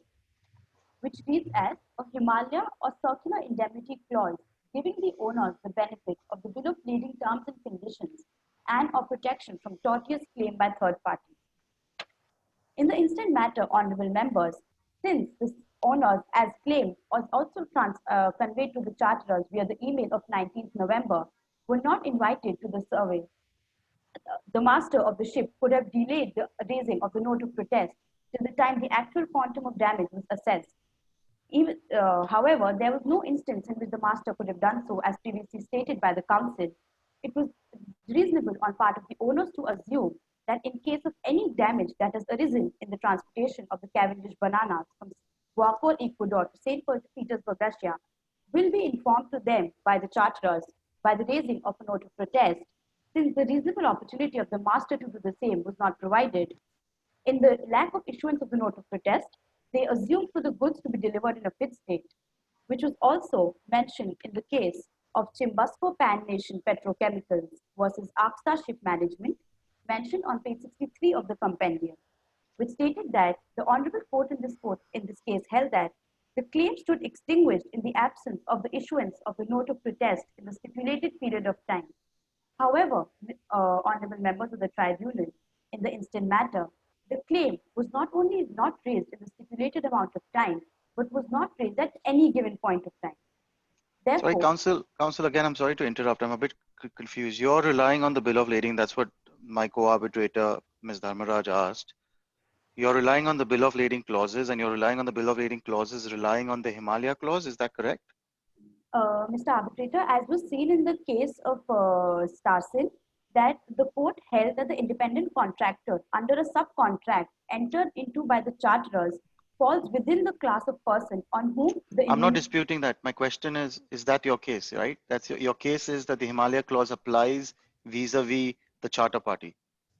which reads as a Himalaya or circular indemnity clause giving the owners the benefit of the bill of lading terms and conditions and of protection from tortious claim by third parties. In the instant matter, honorable members, since the owners as claimed was also conveyed to the charterers via the email of 19th November, were not invited to the survey, the master of the ship could have delayed the raising of the note of protest till the time the actual quantum of damage was assessed. However, there was no instance in which the master could have done so as previously stated by the council. It was reasonable on part of the owners to assume that in case of any damage that has arisen in the transportation of the Cavendish bananas from Guaco, Ecuador to St. Petersburg, Russia, will be informed to them by the charterers by the raising of a note of protest, since the reasonable opportunity of the master to do the same was not provided. In the lack of issuance of the note of protest, they assumed for the goods to be delivered in a fit state, which was also mentioned in the case of Chimbasco Pan Nation Petrochemicals versus Aksa Ship Management, mentioned on page 63 of the compendium, which stated that the Honorable Court in this case held that the claim stood extinguished in the absence of the issuance of the note of protest in the stipulated period of time. However, honorable members of the tribunal, in the instant matter, the claim was not only not raised in the stipulated amount of time, but was not raised at any given point of time. Therefore, sorry, counsel, again, I'm sorry to interrupt. I'm a bit confused. You're relying on the bill of lading. That's what my co-arbitrator, Ms. Dharmaraj, asked. You're relying on the bill of lading clauses, and you're relying on the bill of lading clauses relying on the Himalaya clause. Is that correct? Mr. Arbitrator, as was seen in the case of Starcell, that the court held that the independent contractor under a subcontract entered into by the charterers falls within the class of person on whom the... I'm not disputing that. My question is that your case, right? That's your case is that the Himalaya clause applies vis-a-vis the charter party.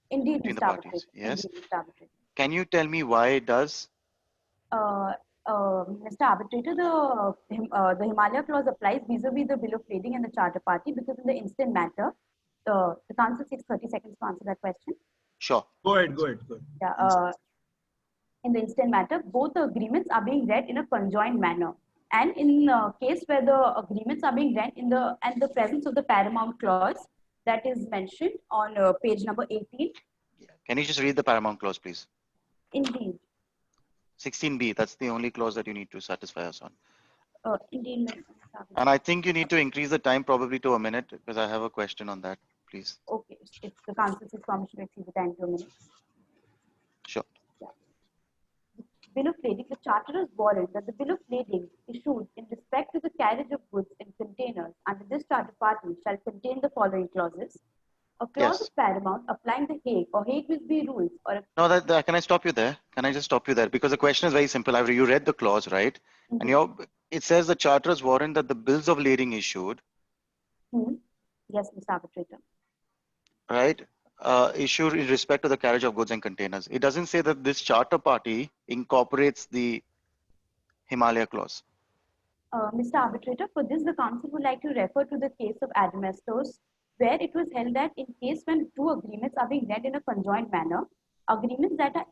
Indeed, between Mr. the parties. Yes. Indeed, Mr. Arbitrator. Can you tell me why it does? Mr. Arbitrator, the Himalaya clause applies vis-a-vis the bill of lading and the charter party because in the instant matter, the council takes 30 seconds to answer that question. Sure. Go ahead. Yeah. In the instant matter, both the agreements are being read in a conjoined manner. And in a case where the agreements are being read in the presence of the paramount clause that is mentioned on page number 18. Can you just read the paramount clause, please? Indeed. 16b, that's the only clause that you need to satisfy us on. Indeed. And I think you need to increase the time probably to a minute because I have a question on that, please. Okay, if the council says permission to exceed the time to a minute. Sure. Bill of lading, the charterers warrant that the bill of lading issued in respect to the carriage of goods in containers under this charter party shall contain the following clauses. A clause of paramount applying the Hague or Hague-Wisby rules or a... No, that can I stop you there? Can I just stop you there? Because the question is very simple. You read the clause, right? And it says the charterers warrant that the bills of lading issued. Yes, Mr. Arbitrator. Right? Issued in respect to the carriage of goods and containers. It doesn't say that this charter party incorporates the Himalaya clause. Mr. Arbitrator, for this, the council would like to refer to the case of Adamestos, where it was held that in case when two agreements are being read in a conjoined manner, agreements that are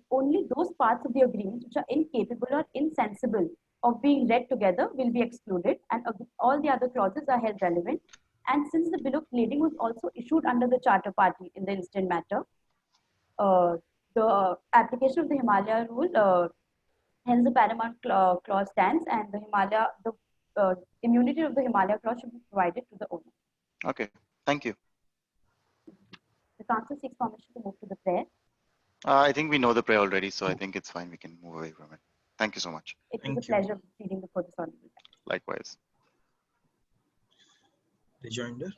only those parts of the agreements which are incapable or insensible of being read together will be excluded, and all the other clauses are held relevant. And since the bill of lading was also issued under the charter party in the instant matter, the application of the Himalaya rule, hence the paramount clause stands, and the immunity of the Himalaya clause should be provided to the owner. Okay, thank you. The council seeks permission to move to the prayer. I think we know the prayer already, so I think it's fine. We can move away from it. Thank you so much. It was a pleasure reading before this honorable. Likewise. Rejoinder.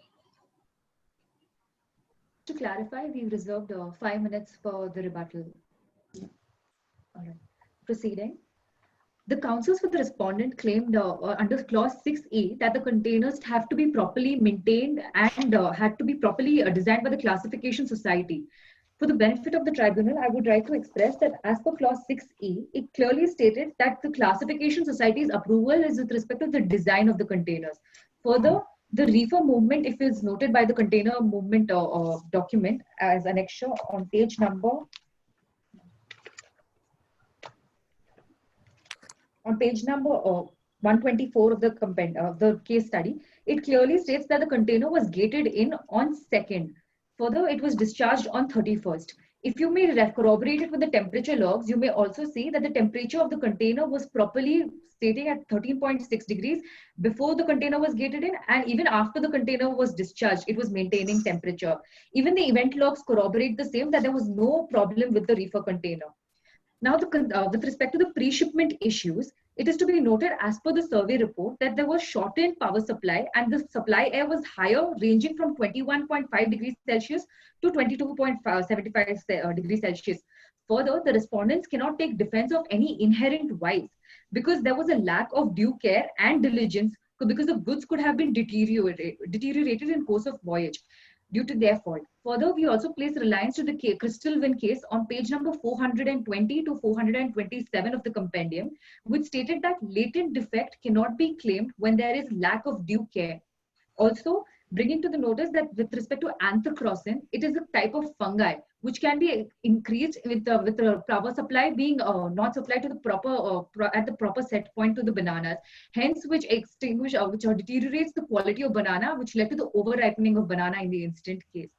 To clarify, we've reserved 5 minutes for the rebuttal. All right. Proceeding. The counsels for the respondent claimed under clause 6A that the containers have to be properly maintained and had to be properly designed by the classification society. For the benefit of the tribunal, I would like to express that as per clause 6A, it clearly stated that the classification society's approval is with respect to the design of the containers. Further, the reefer movement, if it's noted by the container movement document as annexure on page number 124 of the case study, it clearly states that the container was gated in on 2nd. Further, it was discharged on 31st. If you may corroborate it with the temperature logs, you may also see that the temperature of the container was properly stating at 13.6 degrees before the container was gated in, and even after the container was discharged, it was maintaining temperature. Even the event logs corroborate the same, that there was no problem with the reefer container. Now, with respect to the pre-shipment issues, it is to be noted as per the survey report that there was shortened power supply and the supply air was higher, ranging from 21.5 degrees Celsius to 22.75 degrees Celsius. Further, the respondents cannot take defense of any inherent vice because there was a lack of due care and diligence because the goods could have been deteriorated in course of voyage due to their fault. Further, we also place reliance to the Crystal Wind case on page number 420 to 427 of the compendium, which stated that latent defect cannot be claimed when there is lack of due care. Also, bringing to the notice that with respect to anthracnocin, it is a type of fungi which can be increased with the power supply being not supplied to the proper at the proper set point to the bananas, hence which deteriorates the quality of banana, which led to the over ripening of banana in the instant case.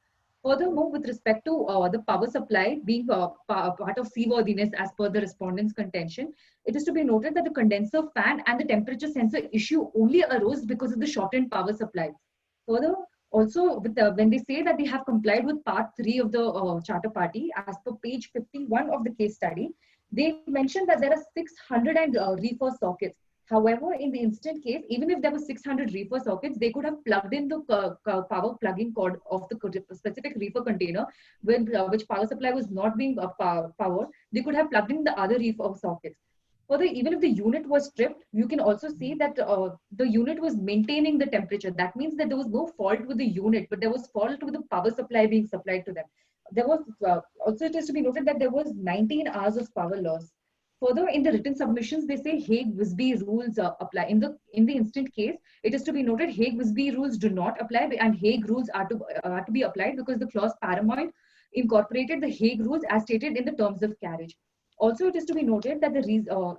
Furthermore, with respect to the power supply being part of seaworthiness as per the respondent's contention, it is to be noted that the condenser fan and the temperature sensor issue only arose because of the shortened power supply. Further, also when they say that they have complied with part 3 of the charter party, as per page 51 of the case study, they mentioned that there are 600 reefer sockets. However, in the instant case, even if there were 600 reefer sockets, they could have plugged in the power plugging cord of the specific reefer container, which power supply was not being powered. They could have plugged in the other reefer sockets. Further, even if the unit was stripped, you can also see that the unit was maintaining the temperature. That means that there was no fault with the unit, but there was fault with the power supply being supplied to them. There was also, it is to be noted that there was 19 hours of power loss. Further, in the written submissions, they say Hague-Wisby rules apply. In the instant case, it is to be noted Hague-Wisby rules do not apply, and Hague rules are to be applied because the clause paramount incorporated the Hague rules as stated in the terms of carriage. Also, it is to be noted that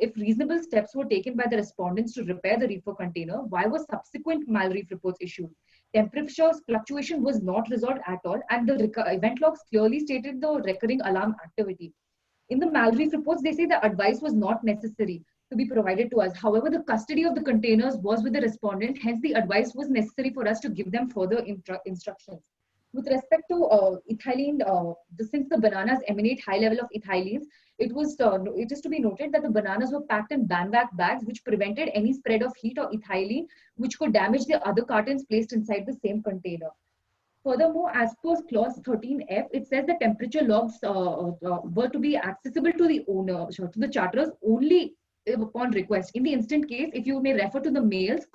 if reasonable steps were taken by the respondents to repair the reefer container, why was subsequent malreef reports issued? Temperature fluctuation was not resolved at all, and the event logs clearly stated the recurring alarm activity. In the malreef reports, they say the advice was not necessary to be provided to us. However, the custody of the containers was with the respondent, hence the advice was necessary for us to give them further instructions. With respect to ethylene, since the bananas emanate high level of ethylenes, it is to be noted that the bananas were packed in bambak bags, which prevented any spread of heat or ethylene, which could damage the other cartons placed inside the same container. Furthermore, as per clause 13F, it says the temperature logs were to be accessible to the owner, to the charterers only upon request. In the instant case, if you may refer to the mails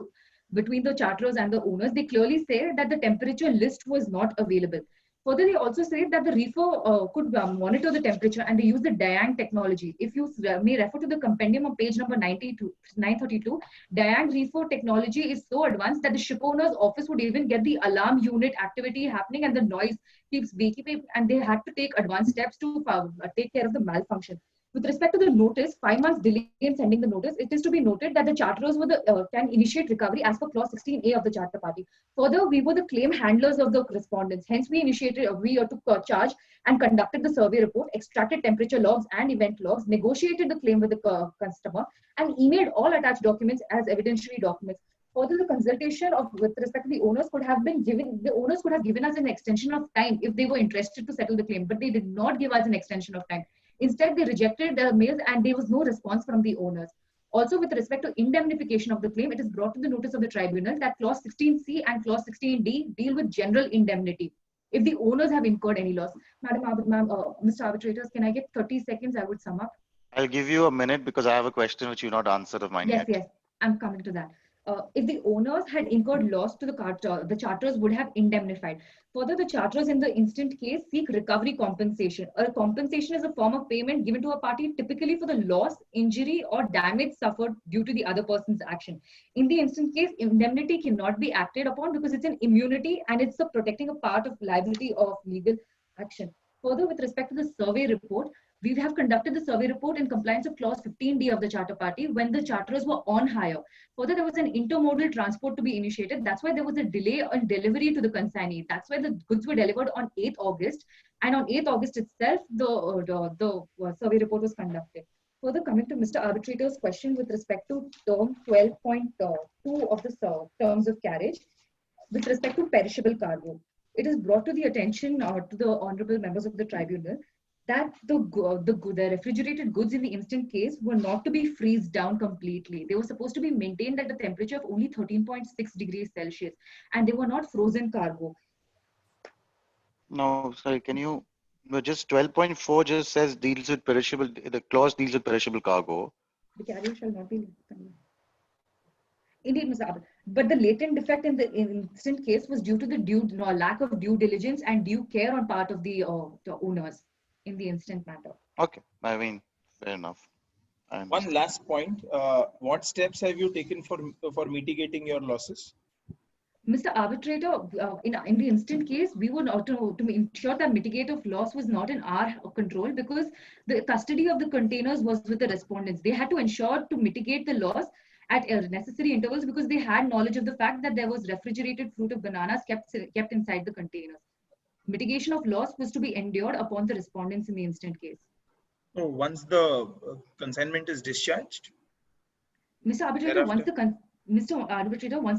between the charterers and the owners, they clearly say that the temperature list was not available. Further, they also say that the reefer could monitor the temperature, and they use the Diang technology. If you may refer to the compendium on page number 932, Diang reefer technology is so advanced that the ship owner's office would even get the alarm unit activity happening, and the noise keeps beeping, and they had to take advanced steps to take care of the malfunction. With respect to the notice, 5 months delay in sending the notice, it is to be noted that the charterers can initiate recovery as per clause 16A of the charter party. Further, we were the claim handlers of the respondents. Hence, we took charge and conducted the survey report, extracted temperature logs and event logs, negotiated the claim with the customer, and emailed all attached documents as evidentiary documents. Further, the consultation with respect to the owners could have given us an extension of time if they were interested to settle the claim, but they did not give us an extension of time. Instead, they rejected the mails and there was no response from the owners. Also, with respect to indemnification of the claim, it is brought to the notice of the tribunal that clause 16C and clause 16D deal with general indemnity if the owners have incurred any loss. Mr. Arbitrators, can I get 30 seconds? I would sum up. I'll give you a minute because I have a question which you've not answered of mine yet. Yes, I'm coming to that. If the owners had incurred loss to the charterers would have indemnified. Further, the charterers in the instant case seek recovery compensation. A compensation is a form of payment given to a party typically for the loss, injury, or damage suffered due to the other person's action. In the instant case, indemnity cannot be acted upon because it's an immunity and it's protecting a part of liability of legal action. Further, with respect to the survey report, we have conducted the survey report in compliance of clause 15D of the charter party when the charterers were on hire. Further, there was an intermodal transport to be initiated. That's why there was a delay on delivery to the consignee. That's why the goods were delivered on 8th August. And on 8th August itself, the survey report was conducted. Further, coming to Mr. Arbitrator's question with respect to term 12.2 of the terms of carriage, with respect to perishable cargo, it is brought to the attention to the honorable members of the tribunal that the refrigerated goods in the instant case were not to be freezed down completely. They were supposed to be maintained at a temperature of only 13.6 degrees Celsius, and they were not frozen cargo. No, sorry, can you, just 12.4 just says deals with perishable, the clause deals with perishable cargo. The carrier shall not be. Indeed, Mr. Abid. But the latent defect in the instant case was due to the lack of due diligence and due care on part of the owners in the instant matter. Okay, I mean, fair enough. One last point. What steps have you taken for mitigating your losses? Mr. Arbitrator, in the instant case, we were not to ensure that mitigative loss was not in our control because the custody of the containers was with the respondents. They had to ensure to mitigate the loss at necessary intervals because they had knowledge of the fact that there was refrigerated fruit of bananas kept inside the containers. Mitigation of loss was to be endured upon the respondents in the instant case. Oh, once the consignment is discharged? Mr. Arbitrator, once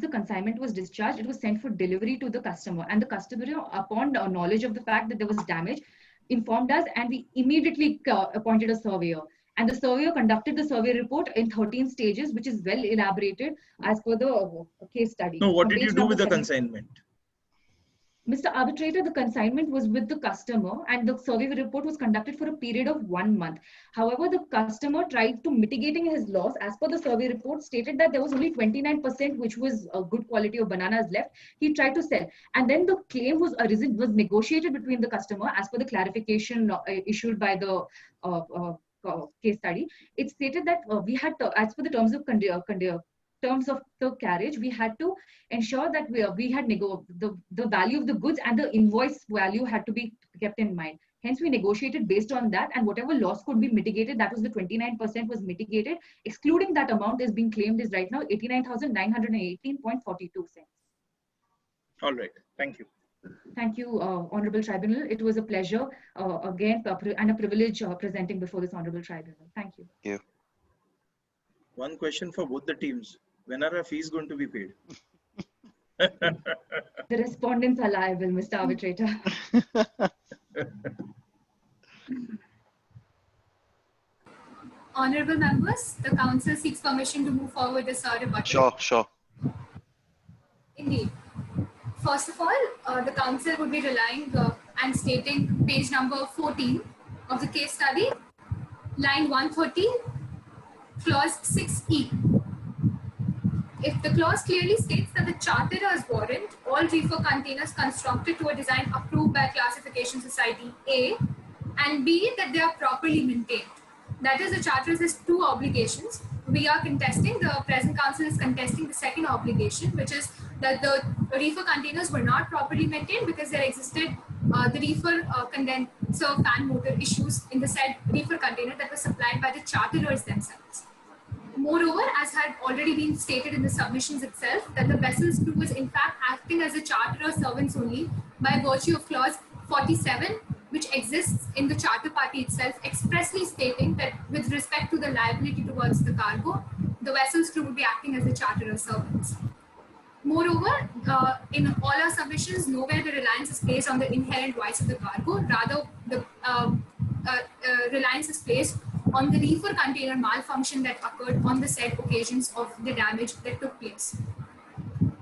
the consignment was discharged, it was sent for delivery to the customer, and the customer, upon knowledge of the fact that there was damage, informed us, and we immediately appointed a surveyor. And the surveyor conducted the survey report in 13 stages, which is well elaborated as per the case study. No, what did you do with the consignment? Mr. Arbitrator, the consignment was with the customer and the survey report was conducted for a period of 1 month. However, the customer tried to mitigating his loss. As per the survey report stated that there was only 29% which was a good quality of bananas left. He tried to sell. And then the claim was negotiated between the customer as per the clarification issued by the case study. It stated that we had to, as per the terms of the carriage, we had to ensure that we had the value of the goods and the invoice value had to be kept in mind. Hence, we negotiated based on that, and whatever loss could be mitigated, that was the 29% was mitigated. Excluding that amount is being claimed is right now 89,918.42 cents. All right. Thank you. Thank you, Honorable Tribunal. It was a pleasure again and a privilege presenting before this Honorable Tribunal. Thank you. Thank you. One question for both the teams. When are our fees going to be paid? The respondents are liable, Mr. Arbitrator. Honorable members, the council seeks permission to move forward this rebuttal. Sure. Indeed. First of all, the council would be relying and stating page number 14 of the case study, line 130, clause 6E. If the clause clearly states that the charterers warrant all reefer containers constructed to a design approved by Classification Society A, and B, that they are properly maintained. That is, the charterers has two obligations. We are contesting, the present council is contesting the second obligation, which is that the reefer containers were not properly maintained because there existed the reefer condenser fan motor issues in the said reefer container that was supplied by the charterers themselves. Moreover, as had already been stated in the submissions itself, that the vessel's crew is in fact acting as a charterer servants only by virtue of clause 47, which exists in the charter party itself, expressly stating that with respect to the liability towards the cargo, the vessel's crew would be acting as the charterer servants. Moreover, in all our submissions, nowhere the reliance is placed on the inherent vice of the cargo, rather the reliance is placed on the reefer container malfunction that occurred on the said occasions of the damage that took place.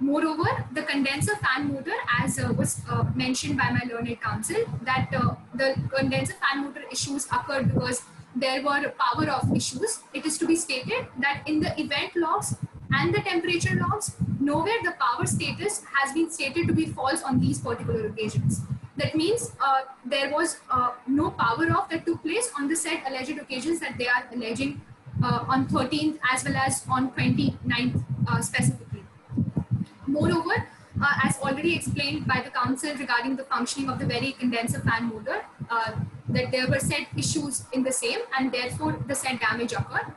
Moreover, the condenser fan motor, as was mentioned by my learned counsel, that the condenser fan motor issues occurred because there were power off issues. It is to be stated that in the event logs and the temperature logs, nowhere the power status has been stated to be false on these particular occasions. That means there was no power off that took place on the said alleged occasions that they are alleging on 13th as well as on 29th specifically. Moreover, as already explained by the council regarding the functioning of the very condenser fan motor, that there were said issues in the same and therefore the said damage occurred.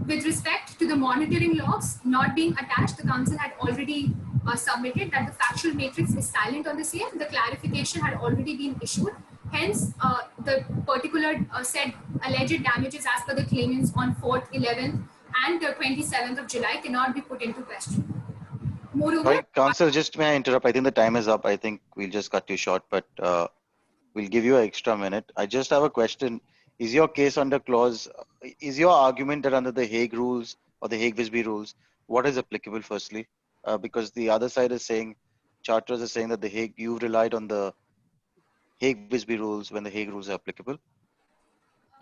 With respect to the monitoring logs not being attached, the council had already submitted that the factual matrix is silent on the same. The clarification had already been issued. Hence, the particular said alleged damages as per the claimants on 4th, 11th and 27th of July cannot be put into question. Moreover, sorry, council, just may I interrupt? I think the time is up. I think we'll just cut you short, but we'll give you an extra minute. I just have a question. Is your case under clause, is your argument that under the Hague rules or the Hague-Visby rules, what is applicable firstly? Because the other side is saying, charters are saying that the Hague, you've relied on the Hague-Visby rules when the Hague rules are applicable.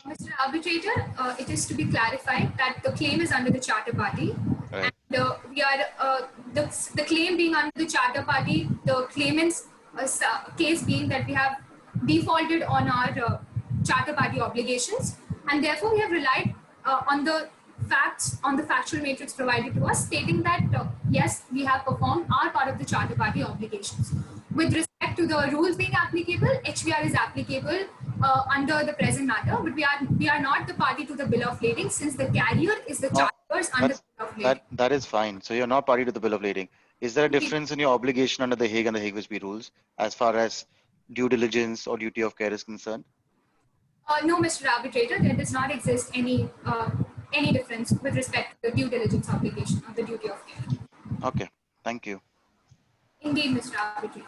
Mr. Arbitrator, it is to be clarified that the claim is under the charter party. Right. And we are, the claim being under the charter party, the claimant's case being that we have defaulted on our charter party obligations, and therefore we have relied on the facts, on the factual matrix provided to us, stating that yes, we have performed our part of the charter party obligations. With respect to the rules being applicable, HVR is applicable under the present matter, but we are not the party to the bill of lading, since the carrier is the charters under the bill of lading. That is fine. So you're not party to the bill of lading. Is there a difference in your obligation under the Hague and the Hague-Visby rules as far as due diligence or duty of care is concerned? No, Mr. Arbitrator, there does not exist any difference with respect to the due diligence obligation of the duty of care. Okay, thank you. Indeed, Mr. Arbitrator.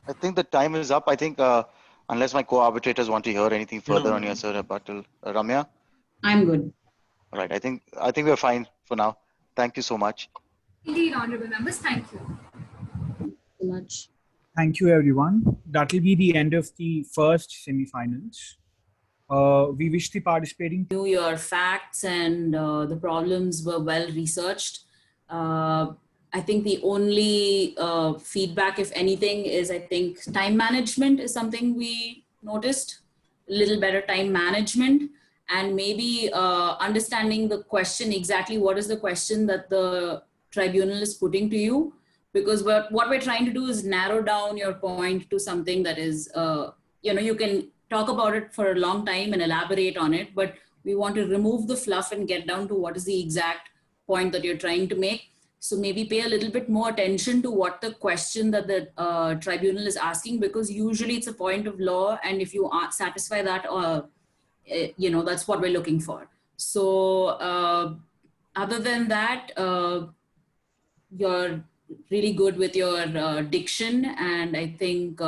I think the time is up. I think unless my co-arbitrators want to hear anything further on your rebuttal, Ramya? I'm good. All right, I think we're fine for now. Thank you so much. Indeed, honorable members, thank you. Thank you so much. Thank you, everyone. That will be the end of the first semi-finals. We wish the participating. Your facts and the problems were well researched. I think the only feedback, if anything, is I think time management is something we noticed. A little better time management, and maybe understanding the question exactly. What is the question that the tribunal is putting to you? Because what we're trying to do is narrow down your point to something that is, you can talk about it for a long time and elaborate on it, but we want to remove the fluff and get down to what is the exact point that you're trying to make. So maybe pay a little bit more attention to what the question that the tribunal is asking, because usually it's a point of law, and if you satisfy that, that's what we're looking for. So other than that, your really good with your diction. And I think,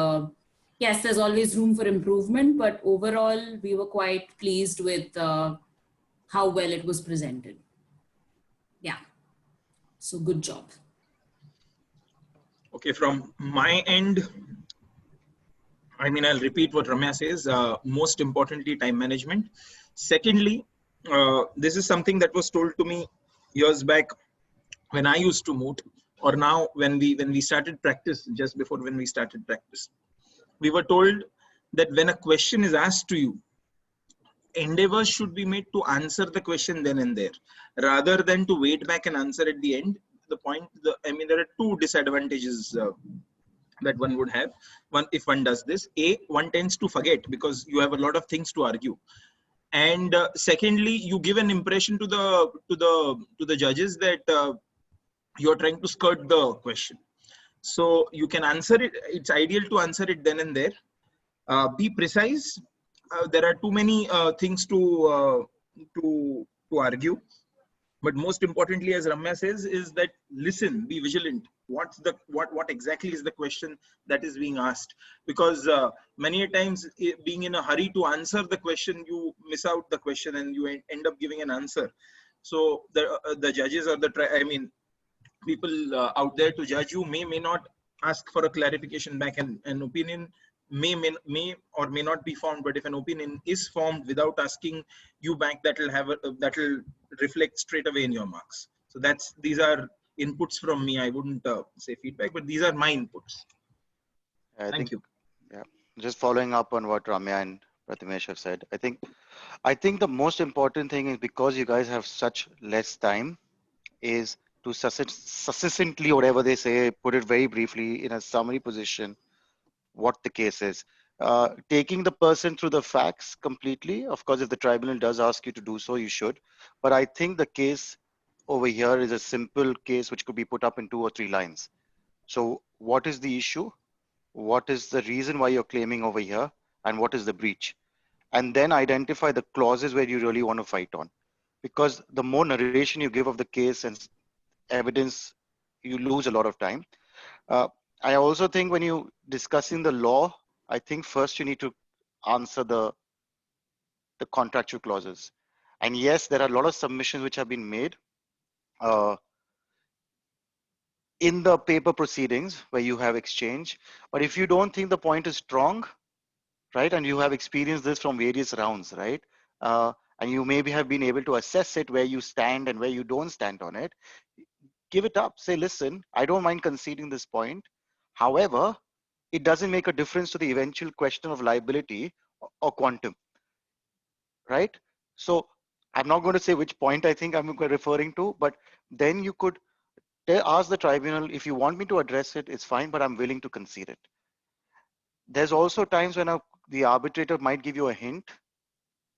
yes, there's always room for improvement, but overall, we were quite pleased with how well it was presented. Yeah. So good job. Okay, from my end, I mean, I'll repeat what Ramya says. Most importantly, time management. Secondly, this is something that was told to me years back when I used to moot, or now when we started practice, just before when we started practice. We were told that when a question is asked to you, endeavors should be made to answer the question then and there, rather than to wait back and answer at the end. I mean, there are two disadvantages that one would have. One, if one does this, one tends to forget because you have a lot of things to argue, and secondly, you give an impression to the judges that you're trying to skirt the question. So you can answer it. It's ideal to answer it then and there. Be precise. There are too many things to argue. But most importantly, as Ramya says, is that listen, be vigilant. What exactly is the question that is being asked? Because many a times, being in a hurry to answer the question, you miss out the question and you end up giving an answer. So the judges or people out there to judge you may not ask for a clarification back, and an opinion may or may not be formed. But if an opinion is formed without asking you back, that will reflect straight away in your marks. So these are inputs from me. I wouldn't say feedback, but these are my inputs. Thank you. Yeah, just following up on what Ramya and Prathamesh have said, I think the most important thing is, because you guys have such less time, is to succinctly, whatever they say, put it very briefly in a summary position, what the case is. Taking the person through the facts completely. Of course, if the tribunal does ask you to do so, you should. But I think the case over here is a simple case which could be put up in 2 or 3 lines. So what is the issue? What is the reason why you're claiming over here? And what is the breach? And then identify the clauses where you really want to fight on. Because the more narration you give of the case and evidence, you lose a lot of time. I also think when you discussing the law, I think first you need to answer the contractual clauses. And yes, there are a lot of submissions which have been made in the paper proceedings where you have exchange. But if you don't think the point is strong, right, and you have experienced this from various rounds, right, and you maybe have been able to assess it where you stand and where you don't stand on it, give it up. Say, listen, I don't mind conceding this point. However, it doesn't make a difference to the eventual question of liability or quantum, right? So I'm not going to say which point I think I'm referring to, but then you could ask the tribunal, if you want me to address it, it's fine, but I'm willing to concede it. There's also times when the arbitrator might give you a hint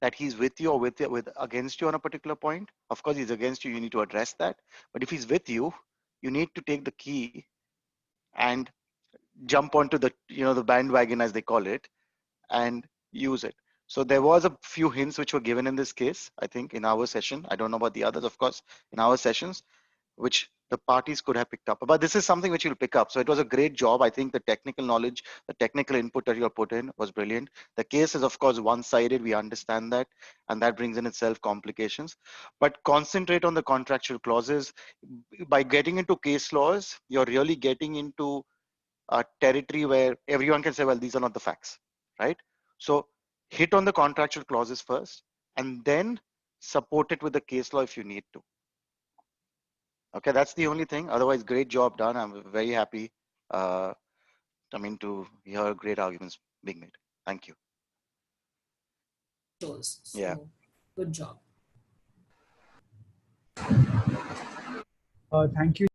that he's with you or against you on a particular point. Of course, he's against you, you need to address that. But if he's with you, you need to take the key and jump onto the bandwagon, as they call it, and use it. So there was a few hints which were given in this case, I think, in our session. I don't know about the others, of course, in our sessions, which the parties could have picked up. But this is something which you'll pick up. So it was a great job. I think the technical knowledge, the technical input that you put in was brilliant. The case is, of course, one-sided. We understand that, and that brings in itself complications. But concentrate on the contractual clauses. By getting into case laws, you're really getting into a territory where everyone can say, well, these are not the facts, right? So hit on the contractual clauses first, and then support it with the case law if you need to. Okay, that's the only thing. Otherwise, great job done. I'm very happy. To hear great arguments being made. Thank you. So, yeah. Good job. Thank you.